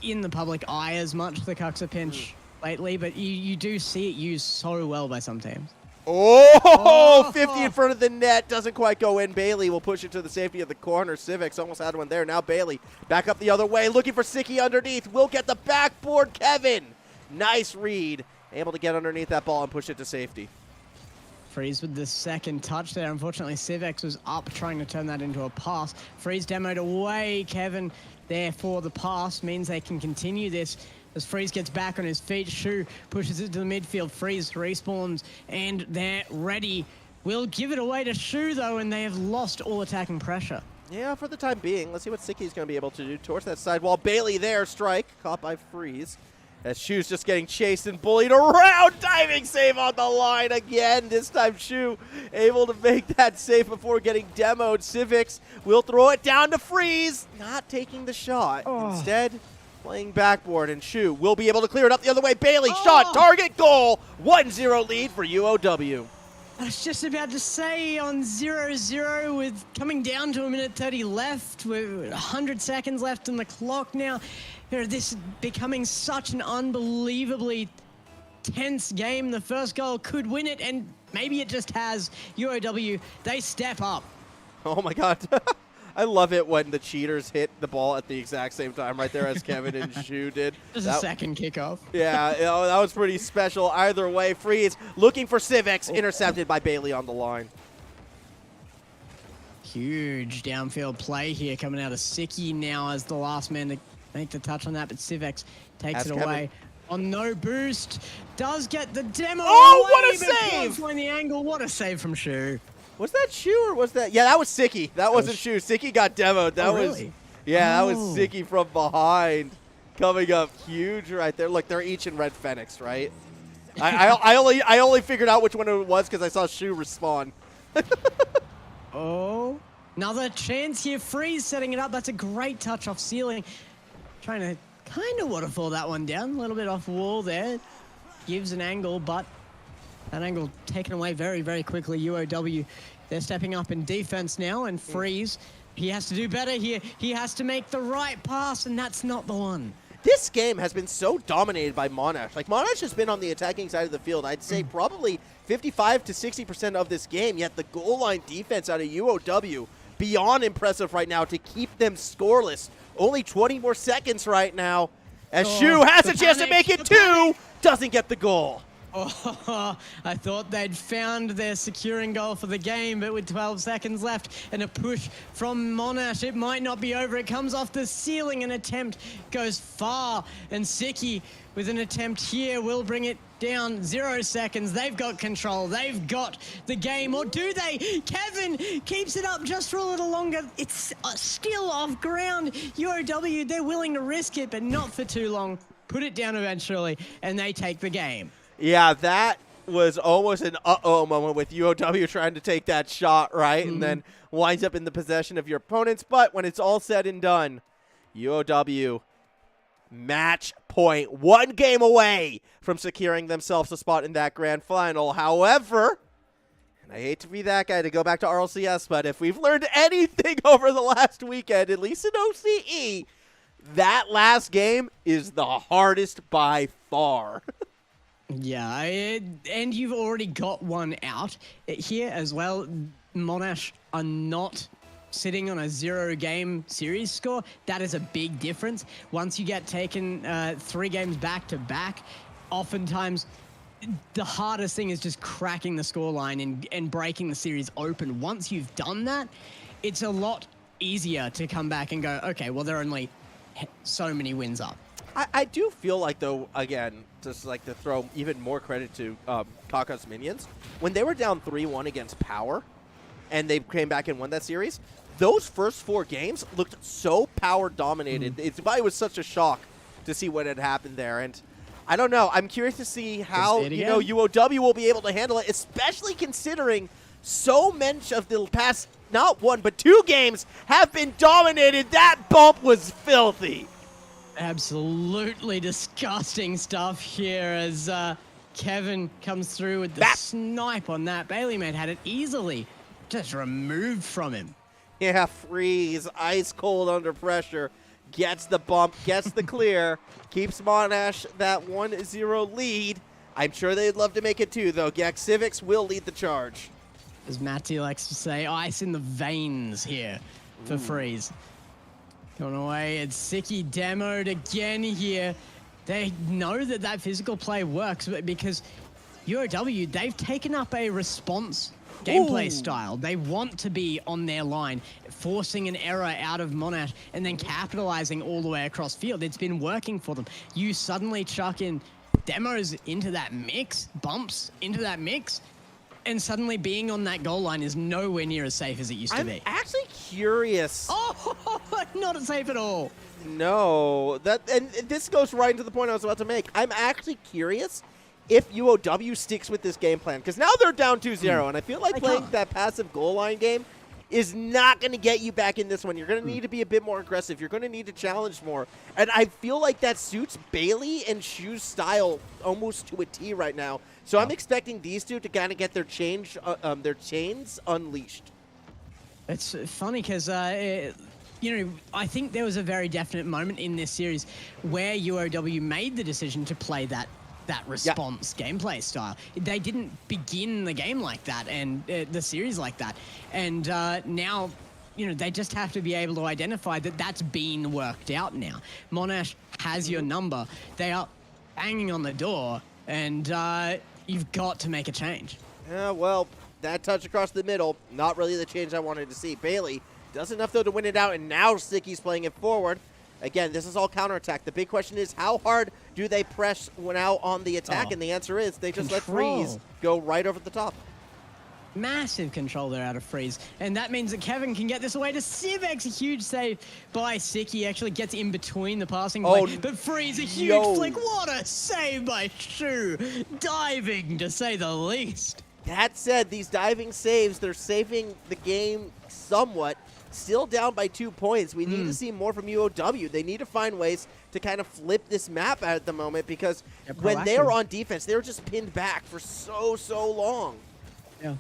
in the public eye as much, the Cuxa pinch lately, but you do see it used so well by some teams. Oh, 50 in front of the net, doesn't quite go in. Bailey will push it to the safety of the corner. Civics almost had one there. Now Bailey back up the other way, looking for Sicky underneath. Will get the backboard. Kevin, nice read. Able to get underneath that ball and push it to safety. Freeze with the second touch there. Unfortunately, Civex was up trying to turn that into a pass. Freeze demoed away. Kevin there for the pass. Means they can continue this as Freeze gets back on his feet. Shu pushes it to the midfield. Freeze respawns and they're ready. Will give it away to Shu though, and they have lost all attacking pressure. Yeah, for the time being. Let's see what Sicky's going to be able to do towards that sidewall. Bailey there, strike. Caught by Freeze. As Shu's just getting chased and bullied around. Diving save on the line again. This time Shu able to make that save before getting demoed. Civics will throw it down to Freeze. Not taking the shot. Instead, playing backboard. And Shu will be able to clear it up the other way. Bailey shot, target, goal. 1-0 lead for UOW. I was just about to say on 0-0 with coming down to 1:30 left, with 100 seconds left on the clock now. This is becoming such an unbelievably tense game. The first goal could win it, and maybe it just has. UOW, they step up. Oh my God. I love it when the cheaters hit the ball at the exact same time right there as Kevin and Shu did. Just a second kickoff. Yeah, that was pretty special. Either way, Freeze looking for Civics, intercepted by Bailey on the line. Huge downfield play here coming out of Sicky now as the last man to make the touch on that, but Civex takes it away. On no boost, does get the demo. Oh, what a save! On the angle, what a save from Shu. Was that Shu or was that? Yeah, that was Sicky. That wasn't Shu. Sicky got demoed. That was, really? Yeah, that was Sicky from behind, coming up huge right there. Look, they're each in red Phoenix, right? I only figured out which one it was because I saw Shu respawn. Another chance here. Freeze setting it up. That's a great touch off ceiling. Trying to kind of waterfall that one down. A little bit off wall there. Gives an angle, but that angle taken away very quickly. UOW, they're stepping up in defense now, and Freeze, he has to do better here. He has to make the right pass, and that's not the one. This game has been so dominated by Monash. Like, Monash has been on the attacking side of the field, I'd say probably 55 to 60% of this game, yet the goal line defense out of UOW, beyond impressive right now to keep them scoreless. Only 20 more seconds right now, as Shu has a chance to make it too, doesn't get the goal. I thought they'd found their securing goal for the game, but with 12 seconds left and a push from Monash, it might not be over. It comes off the ceiling, an attempt goes far, and Sicky with an attempt here will bring it down. 0 seconds, they've got control, they've got the game, or do they? Kevin keeps it up just for a little longer. It's still off ground. UOW, they're willing to risk it, but not for too long. Put it down eventually, and they take the game. Yeah, that was almost an uh-oh moment with UOW trying to take that shot, right? And then winds up in the possession of your opponents. But when it's all said and done, UOW match point, 1 game away from securing themselves a spot in that grand final. However, and I hate to be that guy to go back to RLCS, but if we've learned anything over the last weekend, at least in OCE, that last game is the hardest by far. Yeah, and you've already got one out here as well. Monash are not sitting on a 0-game series score. That is a big difference. Once you get taken 3 games back-to-back, oftentimes the hardest thing is just cracking the scoreline and breaking the series open. Once you've done that, it's a lot easier to come back and go, okay, well, they're only so many wins up. I do feel like, though, again, just like to throw even more credit to Kaka's Minions, when they were down 3-1 against Power and they came back and won that series, those first 4 games looked so power-dominated. It was such a shock to see what had happened there. And I don't know. I'm curious to see how, UOW will be able to handle it, especially considering so much of the past, not 1, but 2 games have been dominated. That bump was filthy. Absolutely disgusting stuff here as Kevin comes through with the snipe on that. Bailey Mate had it easily just removed from him. Yeah, Freeze, ice cold under pressure, gets the bump, gets the clear, keeps Monash that 1-0 lead. I'm sure they'd love to make it 2, though. Gex Civics will lead the charge. As Matty likes to say, ice in the veins here for Freeze. Going away, it's Sicky demoed again here. They know that physical play works because UOW, they've taken up a response gameplay style. They want to be on their line, forcing an error out of Monash and then capitalizing all the way across field. It's been working for them. You suddenly chuck in demos into that mix, bumps into that mix, and suddenly being on that goal line is nowhere near as safe as it used to be. I'm actually curious. Oh, not as safe at all. No, and this goes right into the point I was about to make. I'm actually curious if UOW sticks with this game plan, because now they're down 2-0, and I feel like playing that passive goal line game is not going to get you back in this one. You're going to need to be a bit more aggressive. You're going to need to challenge more. And I feel like that suits Bailey and Shu's style almost to a T right now. So I'm expecting these two to kind of get their chains unleashed. It's funny because, I think there was a very definite moment in this series where UOW made the decision to play that response gameplay style. They didn't begin the game like that and the series like that. And now, they just have to be able to identify that that's been worked out now. Monash has your number. They are banging on the door, and you've got to make a change. Yeah, well, that touch across the middle, not really the change I wanted to see. Bailey does enough, though, to win it out, and now Sticky's playing it forward. Again, this is all counterattack. The big question is, how hard do they press when out on the attack? And the answer is, they just let Freeze go right over the top. Massive control there out of Freeze. And that means that Kevin can get this away to Civex. A huge save by Sicky. Actually gets in between the passing play. But Freeze, a huge flick. What a save by Shu. Diving, to say the least. That said, these diving saves, they're saving the game somewhat. Still down by 2 points. We need to see more from UOW. They need to find ways to kind of flip this map at the moment, because when they were on defense, they were just pinned back for so long. Yeah,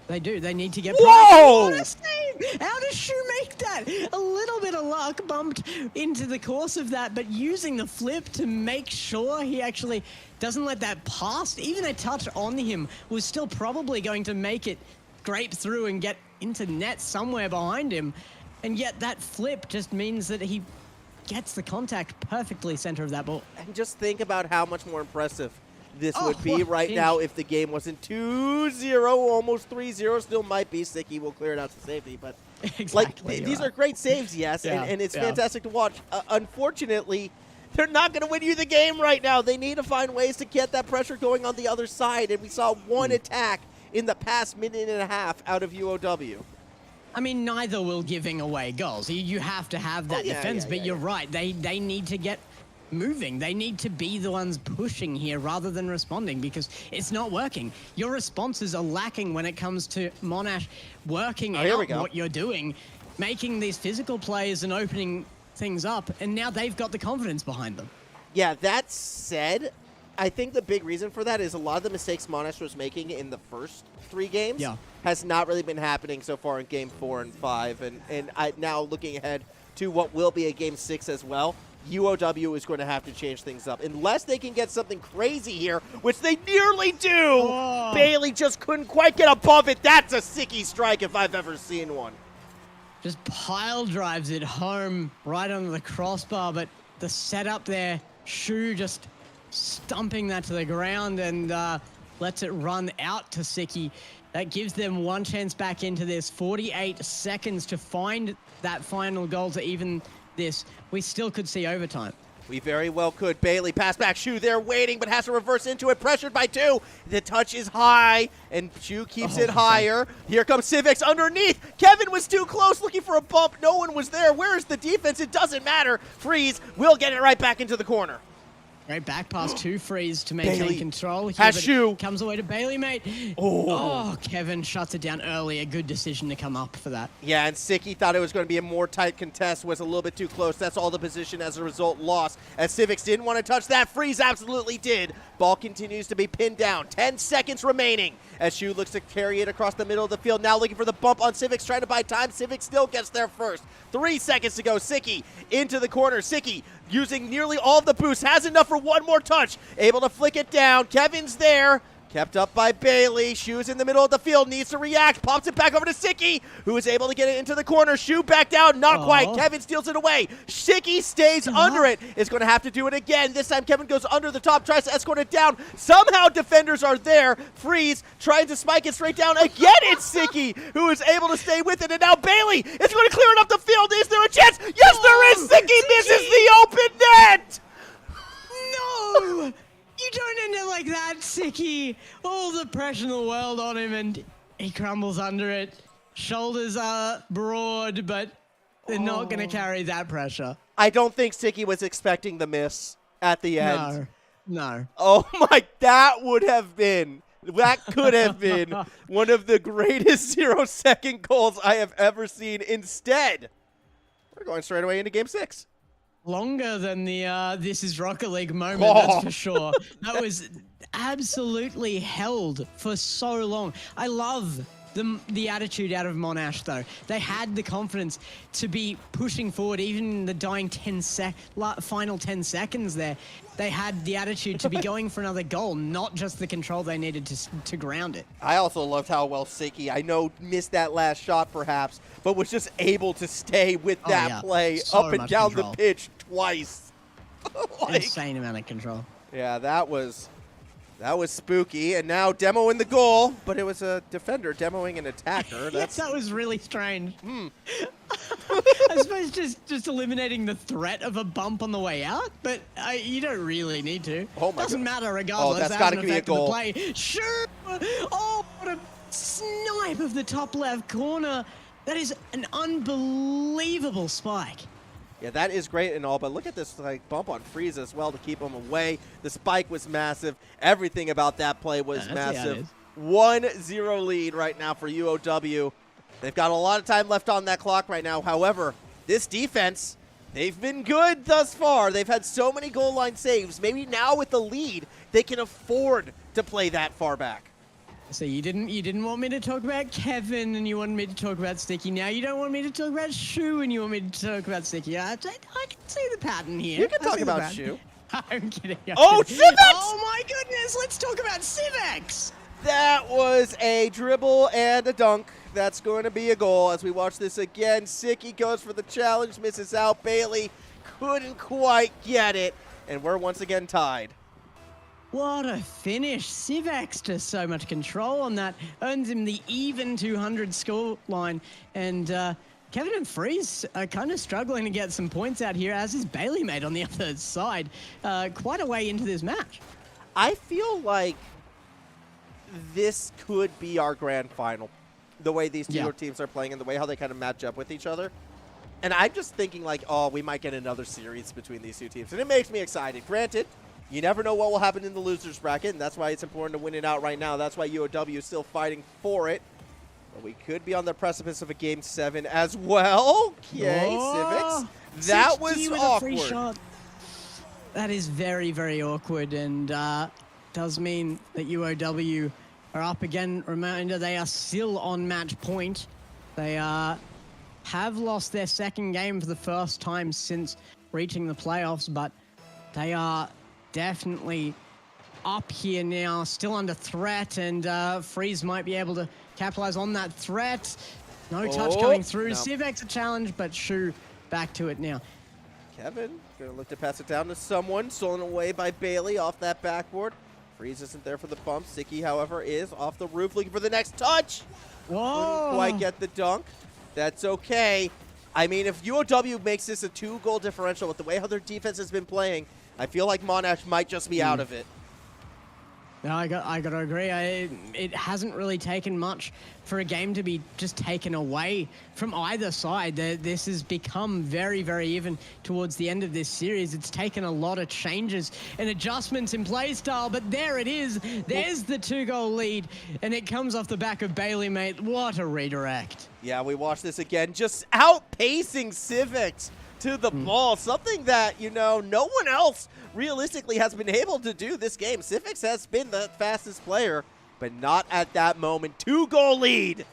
they do. They need to get Whoa! What a save! How does Shu make that? A little bit of luck bumped into the course of that, but using the flip to make sure he actually doesn't let that pass. Even a touch on him was still probably going to make it scrape through and get into net somewhere behind him, and yet that flip just means that he gets the contact perfectly center of that ball. And just think about how much more impressive this would be right now if the game wasn't 2-0, almost 3-0. Still might be. Sicky will clear it out to safety, but these are great saves, yes, and it's fantastic to watch. Unfortunately, they're not going to win you the game right now. They need to find ways to get that pressure going on the other side, and we saw one attack in the past minute and a half out of UOW. I mean, neither will giving away goals. You have to have that defense, but you're right. They need to get moving. They need to be the ones pushing here rather than responding because it's not working. Your responses are lacking when it comes to Monash working out what you're doing, making these physical plays and opening things up, and now they've got the confidence behind them. Yeah, that said, I think the big reason for that is a lot of the mistakes Monash was making in the first 3 games has not really been happening so far in Game 4 and 5. And now looking ahead to what will be a Game 6 as well, UOW is going to have to change things up. Unless they can get something crazy here, which they nearly do. Oh. Bailey just couldn't quite get above it. That's a sicky strike if I've ever seen one. Just pile drives it home right under the crossbar, but the setup there, Shu just stumping that to the ground and lets it run out to Sicky. That gives them one chance back into this. 48 seconds to find that final goal to even this. We still could see overtime. We very well could. Bailey pass back. Shu there waiting, but has to reverse into it. Pressured by 2. The touch is high, and Shu keeps it higher. Here comes Civics underneath. Kevin was too close, looking for a bump. No one was there. Where is the defense? It doesn't matter. Freeze will get it right back into the corner. Great back pass to Freeze to maintain control. Has Shu. Comes away to Bailey, mate. Oh, Kevin shuts it down early. A good decision to come up for that. Yeah, and Sicky thought it was going to be a more tight contest, was a little bit too close. That's all the position as a result lost. As Civics didn't want to touch that, Freeze absolutely did. Ball continues to be pinned down. 10 seconds remaining as Shu looks to carry it across the middle of the field. Now looking for the bump on Civics, trying to buy time. Civics still gets there first. 3 seconds to go. Sicky into the corner. Sicky using nearly all of the boost, has enough for one more touch. Able to flick it down. Kevin's there. Kept up by Bailey. Shu's in the middle of the field, needs to react. Pops it back over to Sicky, who is able to get it into the corner. Shu back down, not quite. Kevin steals it away. Sicky stays under it. Is going to have to do it again. This time Kevin goes under the top, tries to escort it down. Somehow defenders are there. Freeze trying to spike it straight down. Again, it's Sicky, who is able to stay with it. And now Bailey is going to clear it up the field. Is there a chance? Yes, there is. Sicky misses the open net. No! You don't end it like that, Sicky. All the pressure in the world on him, and he crumbles under it. Shoulders are broad, but they're not going to carry that pressure. I don't think Sicky was expecting the miss at the end. No. Oh my, that could have been one of the greatest 0-second goals I have ever seen. Instead, we're going straight away into Game 6. Longer than the This Is Rocket League moment, that's for sure. That was absolutely held for so long. I love the attitude out of Monash, though. They had the confidence to be pushing forward, even in the dying final 10 seconds there. They had the attitude to be going for another goal, not just the control they needed to ground it. I also loved how well Sicky, I know, missed that last shot perhaps, but was just able to stay with that play so up and down the pitch twice. Insane amount of control. Yeah, that was spooky. And now Demo in the goal, but it was a defender demoing an attacker. Yes, that was really strange. I suppose just eliminating the threat of a bump on the way out, but you don't really need to. Oh my Doesn't matter regardless. Oh, that's got to be a goal. Sure. Oh, what a snipe of the top left corner. That is an unbelievable spike. Yeah, that is great and all, but look at this bump on Freeze as well to keep him away. The spike was massive. Everything about that play was massive. 1-0 lead right now for UOW. They've got a lot of time left on that clock right now. However, this defense, they've been good thus far. They've had so many goal line saves. Maybe now with the lead, they can afford to play that far back. So you didn't want me to talk about Kevin, and you wanted me to talk about Sticky. Now you don't want me to talk about Shu, and you want me to talk about Sticky. I can see the pattern here. You can talk about Shu. I'm kidding. Oh, Civex! Oh my goodness! Let's talk about Civex. That was a dribble and a dunk. That's going to be a goal as we watch this again. Sicky goes for the challenge, misses out. Bailey couldn't quite get it, and we're once again tied. What a finish. Civex just so much control on that. Earns him the even 200 score line. And Kevin and Freeze are kind of struggling to get some points out here, as is Bailey mate on the other side. Quite a way into this match. I feel like this could be our grand final. The way these two teams are playing and the way how they kind of match up with each other. And I'm just thinking like, oh, we might get another series between these two teams. And it makes me excited. Granted, you never know what will happen in the losers bracket, and that's why it's important to win it out right now. That's why UOW is still fighting for it. But we could be on the precipice of a Game 7 as well. Okay, Civics. That was awkward. That is very, very awkward, and does mean that UOW are up again. Reminder, they are still on match point. They have lost their second game for the first time since reaching the playoffs, but they are definitely up here now, still under threat, and Freeze might be able to capitalize on that threat. No touch coming through. No. Civex a challenge, but Shu back to it now. Kevin gonna look to pass it down to someone, stolen away by Bailey off that backboard. Freeze isn't there for the bump. Sicky, however, is off the roof looking for the next touch. Whoa! Couldn't quite get the dunk. That's okay. I mean, if UOW makes this a 2-goal differential with the way how their defense has been playing, I feel like Monash might just be out of it. No, I got to agree. It hasn't really taken much for a game to be just taken away from either side. This has become very, very even towards the end of this series. It's taken a lot of changes and adjustments in play style, but there it is. There's the 2-goal lead, and it comes off the back of Bailey, mate. What a redirect. Yeah, we watched this again, just outpacing Civics to the ball, something that, you know, no one else realistically has been able to do this game. Civics has been the fastest player, but not at that moment. 2-goal lead,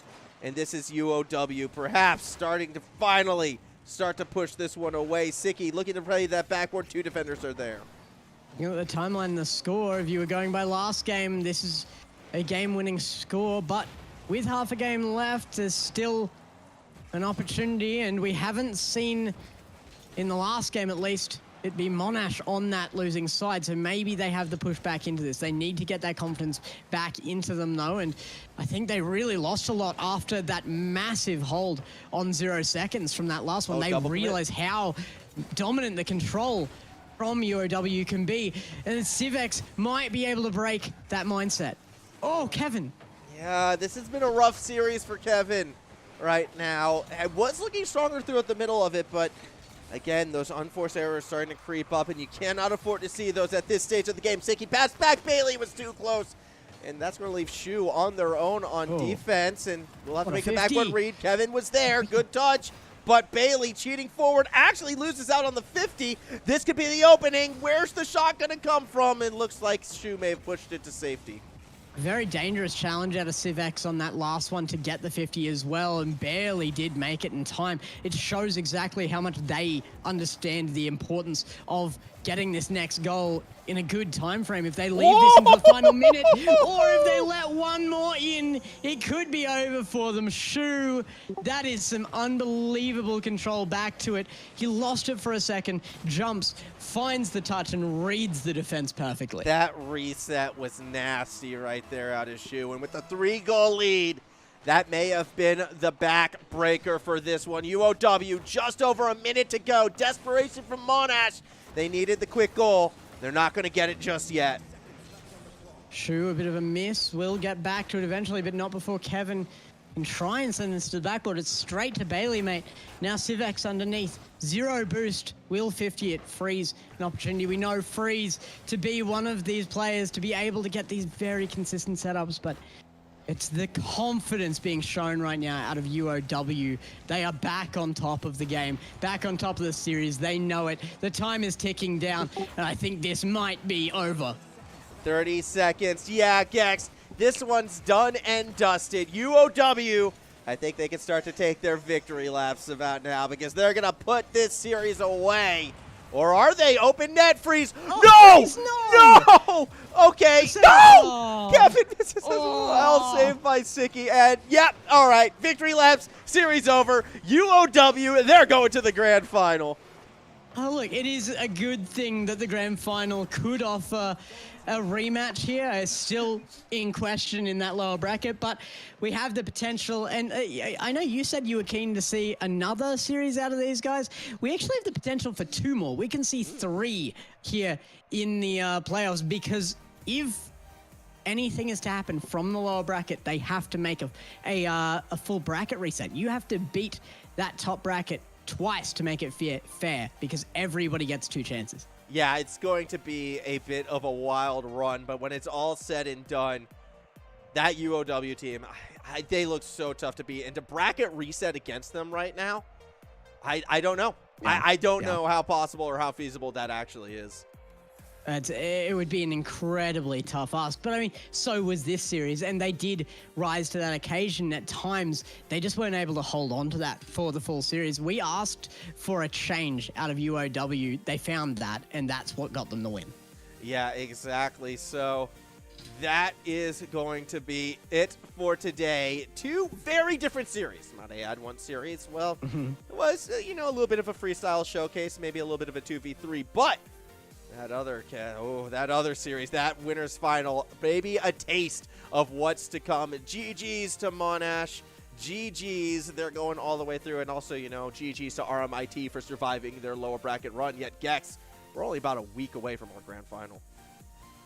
and this is UOW perhaps starting to finally start to push this one away. Sicky looking to play that backboard. 2 defenders are there. You know, the timeline, the score, if you were going by last game, this is a game-winning score, but with half a game left, there's still an opportunity, and we haven't seen, in the last game at least, it be Monash on that losing side, so maybe they have the push back into this. They need to get that confidence back into them, though, and I think they really lost a lot after that massive hold on 0 seconds from that last one. They realized how dominant the control from UOW can be, and Civex might be able to break that mindset. Oh, Kevin. Yeah, this has been a rough series for Kevin right now. I was looking stronger throughout the middle of it, but again, those unforced errors starting to creep up, and you cannot afford to see those at this stage of the game. Sicky passed back. Bailey was too close, and that's going to leave Shu on their own on defense, and we'll have to make the backward read. Kevin was there. Good touch, but Bailey cheating forward actually loses out on the 50. This could be the opening. Where's the shot going to come from? It looks like Shu may have pushed it to safety. Very dangerous challenge out of Civex on that last one to get the 50 as well, and barely did make it in time. It shows exactly how much they understand the importance of getting this next goal in a good time frame. If they leave this into the final minute, or if they let one more in, it could be over for them. Shu, that is some unbelievable control back to it. He lost it for a second, jumps, finds the touch, and reads the defense perfectly. That reset was nasty right there out of Shu, and with the 3-goal lead, that may have been the backbreaker for this one. UOW, just over a minute to go. Desperation from Monash. They needed the quick goal. They're not going to get it just yet. Shu, a bit of a miss. Will get back to it eventually, but not before Kevin can try and send this to the backboard. It's straight to Bailey, mate. Now Civex underneath. 0 boost. Will 50 it. Freeze, an opportunity. We know Freeze to be one of these players to be able to get these very consistent setups, but it's the confidence being shown right now out of UOW. They are back on top of the game, back on top of the series. They know it. The time is ticking down, and I think this might be over. 30 seconds. Yeah, Gex, this one's done and dusted. UOW, I think they can start to take their victory laps about now, because they're going to put this series away. Or are they? Open net freeze. Oh, no! Okay, no! Kevin, this is well saved by Sicky. And, yep, all right, victory laps, series over. UOW, they're going to the grand final. Oh, look, it is a good thing that the grand final could offer a rematch here. It's still in question in that lower bracket, but we have the potential. And I know you said you were keen to see another series out of these guys. We actually have the potential for 2 more. We can see 3 here in the playoffs, because if anything is to happen from the lower bracket, they have to make a full bracket reset. You have to beat that top bracket twice to make it fair because everybody gets 2 chances. Yeah, it's going to be a bit of a wild run, but when it's all said and done, that UOW team, they look so tough to beat. And to bracket reset against them right now, I don't know. Yeah. I don't know how possible or how feasible that actually is. It would be an incredibly tough ask. But, I mean, so was this series, and they did rise to that occasion at times. They just weren't able to hold on to that for the full series. We asked for a change out of UOW. They found that, and that's what got them the win. Yeah, exactly. So that is going to be it for today. 2 very different series. Not a had one series. Well, it was, a little bit of a freestyle showcase, maybe a little bit of a 2v3, but that other series, that winner's final, maybe a taste of what's to come. GG's to Monash. GG's, they're going all the way through. And also, GG's to RMIT for surviving their lower bracket run. Yet Gex, we're only about a week away from our grand final.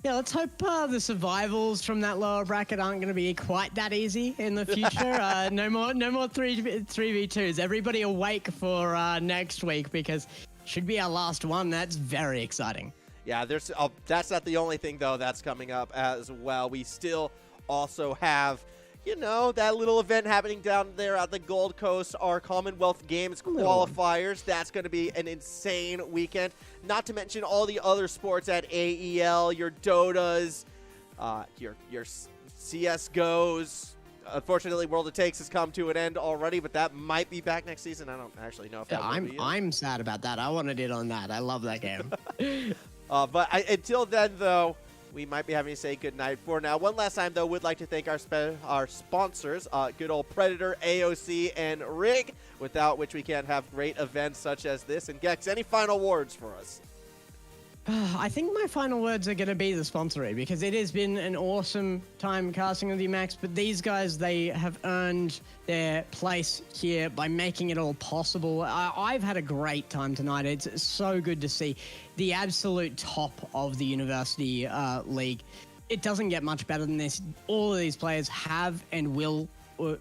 Yeah, let's hope the survivals from that lower bracket aren't going to be quite that easy in the future. No more 3v2s. Everybody awake for next week because should be our last one. That's very exciting. Yeah, that's not the only thing, though, that's coming up as well. We still also have, that little event happening down there at the Gold Coast, our Commonwealth Games qualifiers. That's going to be an insane weekend. Not to mention all the other sports at AEL, your Dotas, your CSGOs. Unfortunately, World of Takes has come to an end already, but that might be back next season. I don't actually know if that will be it. I'm sad about that. I wanted it on that. I love that game. But until then, though, we might be having to say goodnight for now. One last time, though, would like to thank our sponsors, good old Predator, AOC, and Rig, without which we can't have great events such as this. And Gex, any final words for us? I think my final words are going to be the sponsoring because it has been an awesome time casting with you, Max. But these guys, they have earned their place here by making it all possible. I've had a great time tonight. It's so good to see the absolute top of the University League. It doesn't get much better than this. All of these players have and will go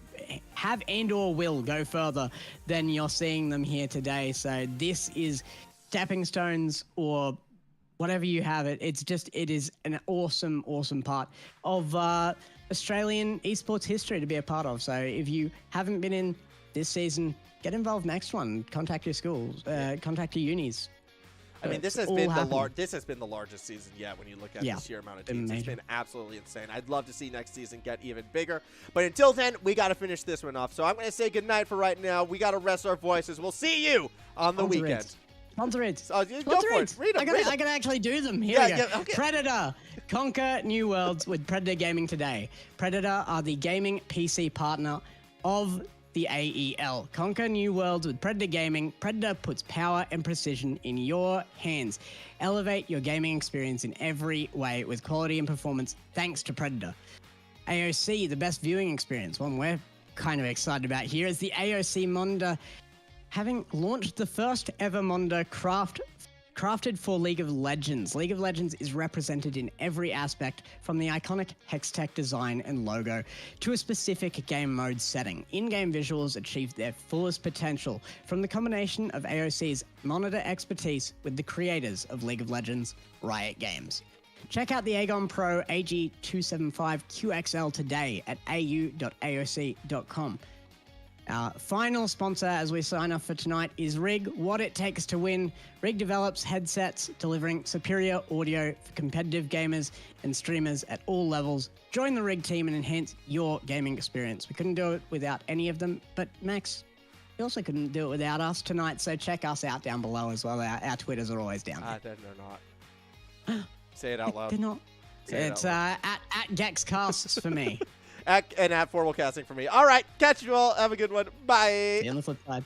further than you're seeing them here today. So this is stepping stones or whatever you have it is an awesome part of Australian esports history to be a part of. So if you haven't been in this season, get involved next one. Contact your schools, contact your unis. I mean, this has been the largest season yet when you look at the sheer amount of teams. It's been absolutely insane. I'd love to see next season get even bigger. But until then, we got to finish this one off. So I'm going to say goodnight for right now. We got to rest our voices. We'll see you on the weekend. Sponsor it. Go for it. Read them. I can actually do them. Here we go. Yeah, okay. Predator. Conquer new worlds with Predator Gaming today. Predator are the gaming PC partner of the AEL. Conquer new worlds with Predator Gaming. Predator puts power and precision in your hands. Elevate your gaming experience in every way with quality and performance thanks to Predator. AOC, the best viewing experience. One we're kind of excited about here is the AOC Monitor, having launched the first ever monitor crafted for League of Legends. League of Legends is represented in every aspect, from the iconic Hextech design and logo to a specific game mode setting. In-game visuals achieve their fullest potential from the combination of AOC's monitor expertise with the creators of League of Legends, Riot Games. Check out the Aegon Pro AG275 QXL today at au.aoc.com. Our final sponsor as we sign off for tonight is Rig, what it takes to win. Rig develops headsets delivering superior audio for competitive gamers and streamers at all levels. Join the Rig team and enhance your gaming experience. We couldn't do it without any of them, but Max, you also couldn't do it without us tonight, so check us out down below as well. Our Twitters are always down there. They're not. Say it out loud. They're not. It's at GexCasts for me. And at Formal Casting for me. All right, catch you all. Have a good one. Bye. See you on the flip side.